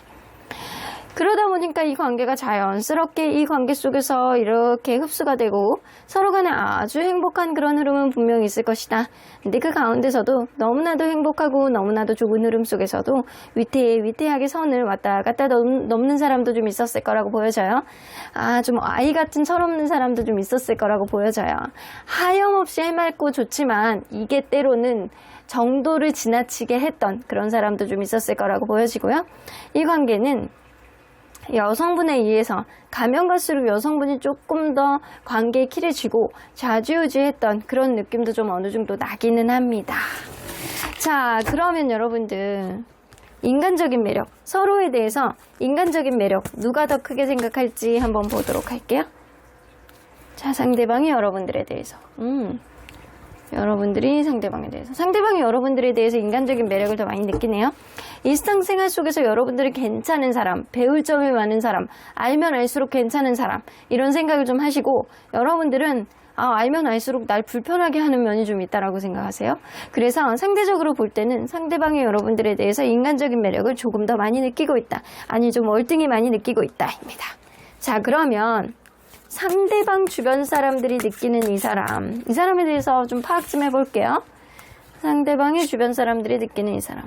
그러다 보니까 이 관계가 자연스럽게 이 관계 속에서 이렇게 흡수가 되고 서로 간에 아주 행복한 그런 흐름은 분명히 있을 것이다. 근데 그 가운데서도 너무나도 행복하고 너무나도 좋은 흐름 속에서도 위태하게 선을 왔다 갔다 넘는 사람도 좀 있었을 거라고 보여져요. 좀 아이 같은 철없는 사람도 좀 있었을 거라고 보여져요. 하염없이 해맑고 좋지만 이게 때로는 정도를 지나치게 했던 그런 사람도 좀 있었을 거라고 보여지고요. 이 관계는 여성분에 의해서 가면 갈수록 여성분이 조금 더 관계에 키를 쥐고 좌지우지했던 그런 느낌도 좀 어느 정도 나기는 합니다. 자, 그러면 여러분들 인간적인 매력, 서로에 대해서 인간적인 매력 누가 더 크게 생각할지 한번 보도록 할게요. 자, 상대방이 여러분들에 대해서 여러분들이 상대방이 여러분들에 대해서 인간적인 매력을 더 많이 느끼네요. 일상생활 속에서 여러분들이 괜찮은 사람, 배울 점이 많은 사람, 알면 알수록 괜찮은 사람, 이런 생각을 좀 하시고, 여러분들은 알면 알수록 날 불편하게 하는 면이 좀 있다라고 생각하세요. 그래서 상대적으로 볼 때는 상대방이 여러분들에 대해서 인간적인 매력을 조금 더 많이 느끼고 있다, 아니 좀 월등히 많이 느끼고 있다입니다. 자, 그러면 상대방 주변 사람들이 느끼는 이 사람에 대해서 좀 파악 좀 해볼게요. 상대방의 주변 사람들이 느끼는 이 사람.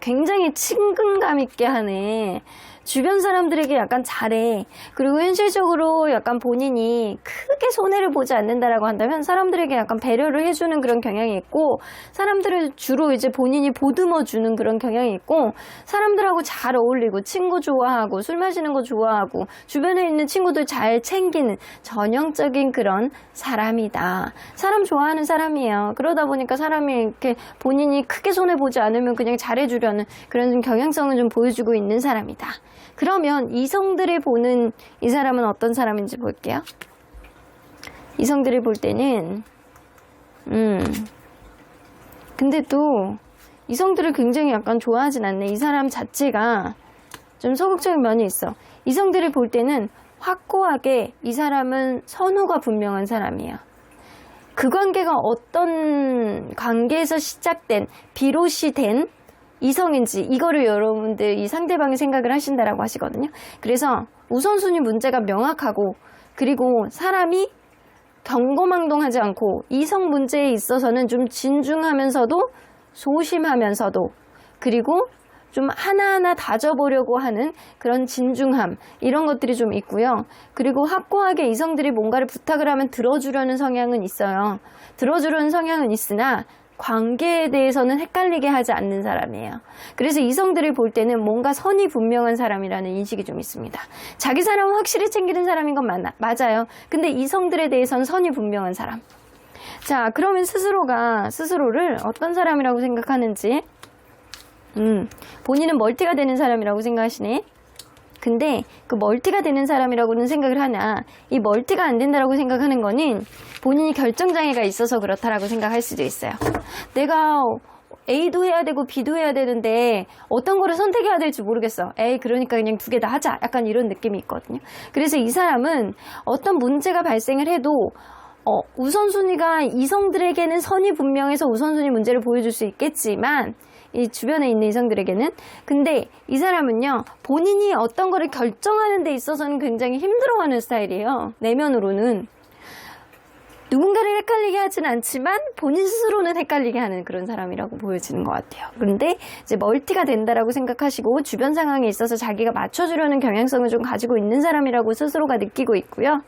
굉장히 친근감 있게 하네. 주변 사람들에게 약간 잘해. 그리고 현실적으로 약간 본인이 크게 손해를 보지 않는다라고 한다면 사람들에게 약간 배려를 해주는 그런 경향이 있고, 사람들을 주로 이제 본인이 보듬어주는 그런 경향이 있고, 사람들하고 잘 어울리고 친구 좋아하고 술 마시는 거 좋아하고 주변에 있는 친구들 잘 챙기는 전형적인 그런 사람이다. 사람 좋아하는 사람이에요. 그러다 보니까 사람이 이렇게 본인이 크게 손해 보지 않으면 그냥 잘해주려는 그런 경향성을 좀 보여주고 있는 사람이다. 그러면 이성들이 보는 이 사람은 어떤 사람인지 볼게요. 이성들이 볼 때는 근데 또 이성들을 굉장히 약간 좋아하진 않네. 이 사람 자체가 좀 소극적인 면이 있어. 이성들이 볼 때는 확고하게 이 사람은 선호가 분명한 사람이에요. 그 관계가 어떤 관계에서 시작된, 비롯이 된 이성인지 이거를 여러분들 이 상대방이 생각을 하신다라고 하시거든요. 그래서 우선순위 문제가 명확하고, 그리고 사람이 경거망동하지 않고 이성 문제에 있어서는 좀 진중하면서도 소심하면서도, 그리고 좀 하나하나 다져보려고 하는 그런 진중함, 이런 것들이 좀 있고요. 그리고 확고하게 이성들이 뭔가를 부탁을 하면 들어주려는 성향은 있어요. 들어주려는 성향은 있으나 관계에 대해서는 헷갈리게 하지 않는 사람이에요. 그래서 이성들이 볼 때는 뭔가 선이 분명한 사람이라는 인식이 좀 있습니다. 자기 사람은 확실히 챙기는 사람인 건 맞아요. 근데 이성들에 대해서는 선이 분명한 사람. 자, 그러면 스스로를 어떤 사람이라고 생각하는지, 본인은 멀티가 되는 사람이라고 생각하시네. 근데 그 멀티가 되는 사람이라고는 생각을 하나, 이 멀티가 안 된다라고 생각하는 거는 본인이 결정장애가 있어서 그렇다라고 생각할 수도 있어요. 내가 A도 해야 되고 B도 해야 되는데 어떤 거를 선택해야 될지 모르겠어. 그러니까 그냥 두 개 다 하자. 약간 이런 느낌이 있거든요. 그래서 이 사람은 어떤 문제가 발생을 해도 우선순위가 이성들에게는 선이 분명해서 우선순위 문제를 보여줄 수 있겠지만, 이 주변에 있는 이성들에게는, 근데 이 사람은요, 본인이 어떤 거를 결정하는 데 있어서는 굉장히 힘들어하는 스타일이에요. 내면으로는. 누군가를 헷갈리게 하진 않지만 본인 스스로는 헷갈리게 하는 그런 사람이라고 보여지는 것 같아요. 그런데 이제 멀티가 된다라고 생각하시고 주변 상황에 있어서 자기가 맞춰주려는 경향성을 좀 가지고 있는 사람이라고 스스로가 느끼고 있고요.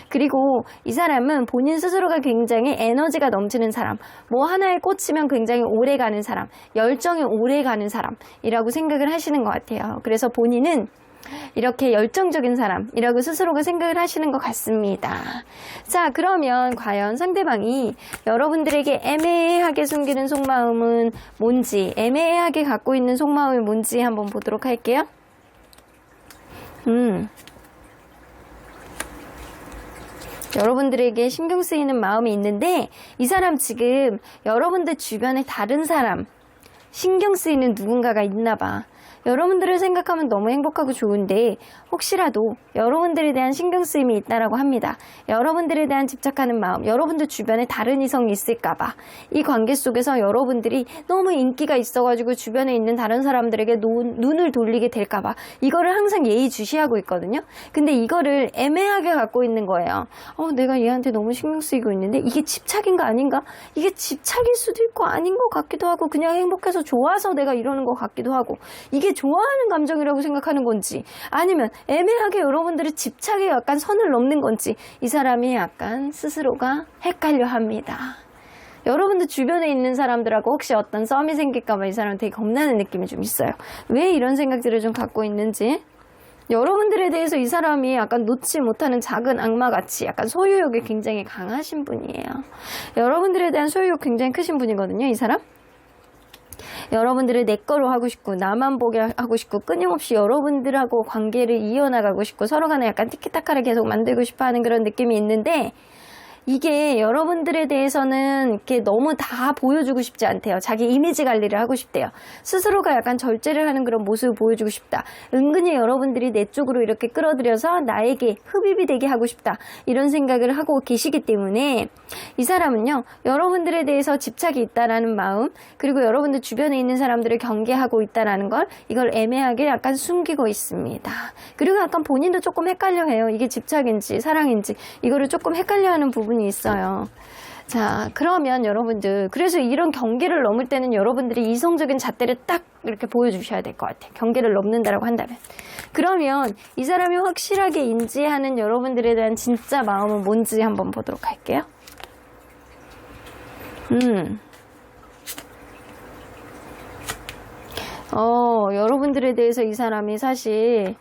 그리고 이 사람은 본인 스스로가 굉장히 에너지가 넘치는 사람, 뭐 하나에 꽂히면 굉장히 오래 가는 사람, 열정이 오래 가는 사람이라고 생각을 하시는 것 같아요. 그래서 본인은 이렇게 열정적인 사람이라고 스스로가 생각을 하시는 것 같습니다. 자, 그러면 과연 상대방이 여러분들에게 애매하게 숨기는 속마음은 뭔지, 애매하게 갖고 있는 속마음이 뭔지 한번 보도록 할게요. 여러분들에게 신경 쓰이는 마음이 있는데 이 사람 지금 여러분들 주변에 다른 사람 신경 쓰이는 누군가가 있나 봐. 여러분들을 생각하면 너무 행복하고 좋은데 혹시라도 여러분들에 대한 신경 쓰임이 있다라고 합니다. 여러분들에 대한 집착하는 마음, 여러분들 주변에 다른 이성이 있을까봐 이 관계 속에서 여러분들이 너무 인기가 있어가지고 주변에 있는 다른 사람들에게 눈을 돌리게 될까봐 이거를 항상 예의주시하고 있거든요. 근데 이거를 애매하게 갖고 있는 거예요. 내가 얘한테 너무 신경 쓰이고 있는데 이게 집착인가 아닌가? 이게 집착일 수도 있고 아닌 것 같기도 하고 그냥 행복해서 좋아서 내가 이러는 것 같기도 하고 이게 좋아하는 감정이라고 생각하는 건지 아니면 애매하게 여러분들의 집착에 약간 선을 넘는 건지 이 사람이 약간 스스로가 헷갈려 합니다. 여러분들 주변에 있는 사람들하고 혹시 어떤 썸이 생길까봐 이 사람은 되게 겁나는 느낌이 좀 있어요. 왜 이런 생각들을 좀 갖고 있는지 여러분들에 대해서 이 사람이 약간 놓지 못하는 작은 악마같이 약간 소유욕이 굉장히 강하신 분이에요. 여러분들에 대한 소유욕 굉장히 크신 분이거든요, 이 사람. 여러분들을 내 거로 하고 싶고 나만 보게 하고 싶고 끊임없이 여러분들하고 관계를 이어나가고 싶고 서로 간에 약간 티키타카를 계속 만들고 싶어하는 그런 느낌이 있는데 이게 여러분들에 대해서는 이렇게 너무 다 보여주고 싶지 않대요. 자기 이미지 관리를 하고 싶대요. 스스로가 약간 절제를 하는 그런 모습을 보여주고 싶다. 은근히 여러분들이 내 쪽으로 이렇게 끌어들여서 나에게 흡입이 되게 하고 싶다. 이런 생각을 하고 계시기 때문에 이 사람은요. 여러분들에 대해서 집착이 있다라는 마음 그리고 여러분들 주변에 있는 사람들을 경계하고 있다라는 걸 이걸 애매하게 약간 숨기고 있습니다. 그리고 약간 본인도 조금 헷갈려해요. 이게 집착인지 사랑인지 이거를 조금 헷갈려하는 부분이 있어요. 자, 그러면 여러분들 그래서 이런 경계를 넘을 때는 여러분들이 이성적인 잣대를 딱 이렇게 보여주셔야 될 것 같아요. 경계를 넘는다라고 한다면. 그러면 이 사람이 확실하게 인지하는 여러분들에 대한 진짜 마음은 뭔지 한번 보도록 할게요. 여러분들에 대해서 이 사람이 사실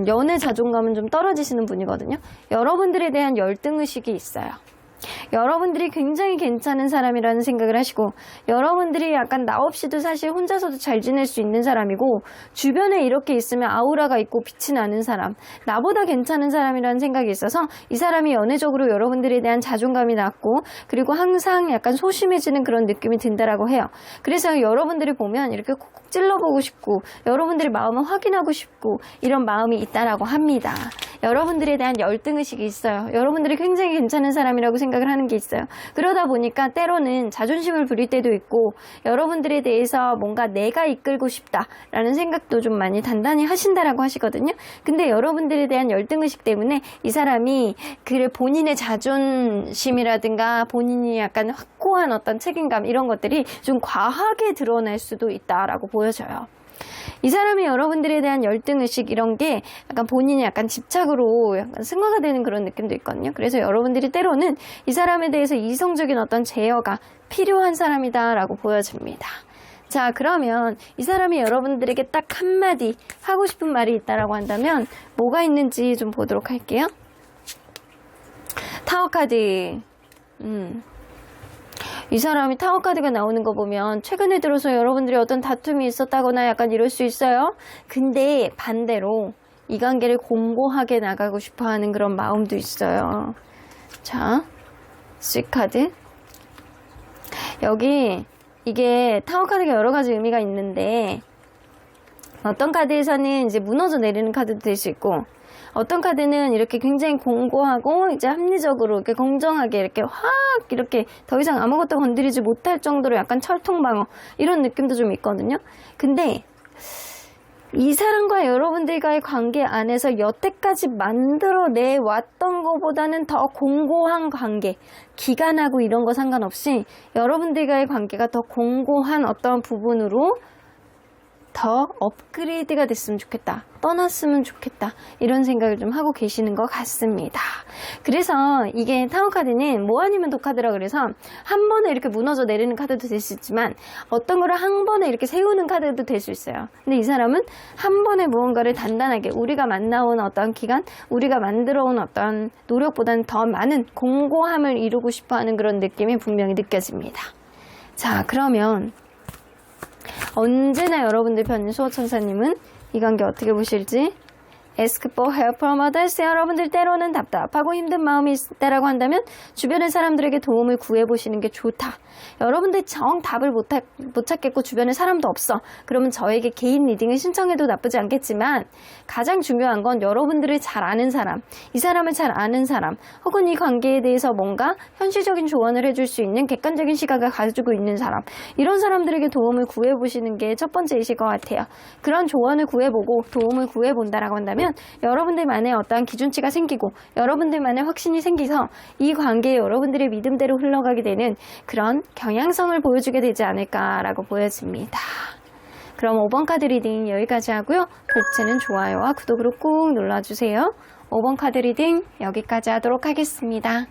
연애 자존감은 좀 떨어지시는 분이거든요. 여러분들에 대한 열등의식이 있어요. 여러분들이 굉장히 괜찮은 사람이라는 생각을 하시고 여러분들이 약간 나 없이도 사실 혼자서도 잘 지낼 수 있는 사람이고 주변에 이렇게 있으면 아우라가 있고 빛이 나는 사람 나보다 괜찮은 사람이라는 생각이 있어서 이 사람이 연애적으로 여러분들에 대한 자존감이 낮고 그리고 항상 약간 소심해지는 그런 느낌이 든다라고 해요. 그래서 여러분들이 보면 이렇게 콕콕 찔러보고 싶고 여러분들의 마음을 확인하고 싶고 이런 마음이 있다라고 합니다. 여러분들에 대한 열등의식이 있어요. 여러분들이 굉장히 괜찮은 사람이라고 생각을 하는 게 있어요. 그러다 보니까 때로는 자존심을 부릴 때도 있고 여러분들에 대해서 뭔가 내가 이끌고 싶다라는 생각도 좀 많이 단단히 하신다라고 하시거든요. 근데 여러분들에 대한 열등의식 때문에 이 사람이 본인의 자존심이라든가 본인이 약간 확고한 어떤 책임감 이런 것들이 좀 과하게 드러날 수도 있다라고 보여져요. 이 사람이 여러분들에 대한 열등의식 이런 게 약간 본인이 약간 집착으로 약간 승화가 되는 그런 느낌도 있거든요. 그래서 여러분들이 때로는 이 사람에 대해서 이성적인 어떤 제어가 필요한 사람이다라고 보여집니다. 자, 그러면 이 사람이 여러분들에게 딱 한마디 하고 싶은 말이 있다라고 한다면 뭐가 있는지 좀 보도록 할게요. 타워 카드. 이 사람이 타워 카드가 나오는 거 보면 최근에 들어서 여러분들이 어떤 다툼이 있었다거나 약간 이럴 수 있어요. 근데 반대로 이 관계를 공고하게 나가고 싶어하는 그런 마음도 있어요. 자, 스윗 카드. 여기 이게 타워 카드가 여러 가지 의미가 있는데 어떤 카드에서는 이제 무너져 내리는 카드도 될 수 있고 어떤 카드는 이렇게 굉장히 공고하고 이제 합리적으로 이렇게 공정하게 이렇게 확 이렇게 더 이상 아무것도 건드리지 못할 정도로 약간 철통방어 이런 느낌도 좀 있거든요. 근데 이 사람과 여러분들과의 관계 안에서 여태까지 만들어내 왔던 것보다는 더 공고한 관계, 기간하고 이런 거 상관없이 여러분들과의 관계가 더 공고한 어떤 부분으로 더 업그레이드가 됐으면 좋겠다. 떠났으면 좋겠다. 이런 생각을 좀 하고 계시는 것 같습니다. 그래서 이게 타워 카드는 뭐 아니면 도 카드라 그래서 한 번에 이렇게 무너져 내리는 카드도 될 수 있지만 어떤 거를 한 번에 이렇게 세우는 카드도 될 수 있어요. 근데 이 사람은 한 번에 무언가를 단단하게 우리가 만나온 어떤 기간, 우리가 만들어온 어떤 노력보다는 더 많은 공고함을 이루고 싶어하는 그런 느낌이 분명히 느껴집니다. 자, 그러면 언제나 여러분들 편인 수호천사님은 이 관계 어떻게 보실지 ask for help from others. 여러분들 때로는 답답하고 힘든 마음이 있다라고 한다면 주변의 사람들에게 도움을 구해보시는 게 좋다. 여러분들 정 답을 못 찾겠고 주변에 사람도 없어. 그러면 저에게 개인 리딩을 신청해도 나쁘지 않겠지만 가장 중요한 건 여러분들을 잘 아는 사람, 이 사람을 잘 아는 사람, 혹은 이 관계에 대해서 뭔가 현실적인 조언을 해줄 수 있는 객관적인 시각을 가지고 있는 사람, 이런 사람들에게 도움을 구해보시는 게 첫 번째이실 것 같아요. 그런 조언을 구해보고 도움을 구해본다라고 한다면 여러분들만의 어떠한 기준치가 생기고 여러분들만의 확신이 생기서 이 관계에 여러분들의 믿음대로 흘러가게 되는 그런 경향성을 보여주게 되지 않을까라고 보여집니다. 그럼 5번 카드 리딩 여기까지 하고요. 복채는 좋아요와 구독으로 꾹 눌러주세요. 5번 카드 리딩 여기까지 하도록 하겠습니다.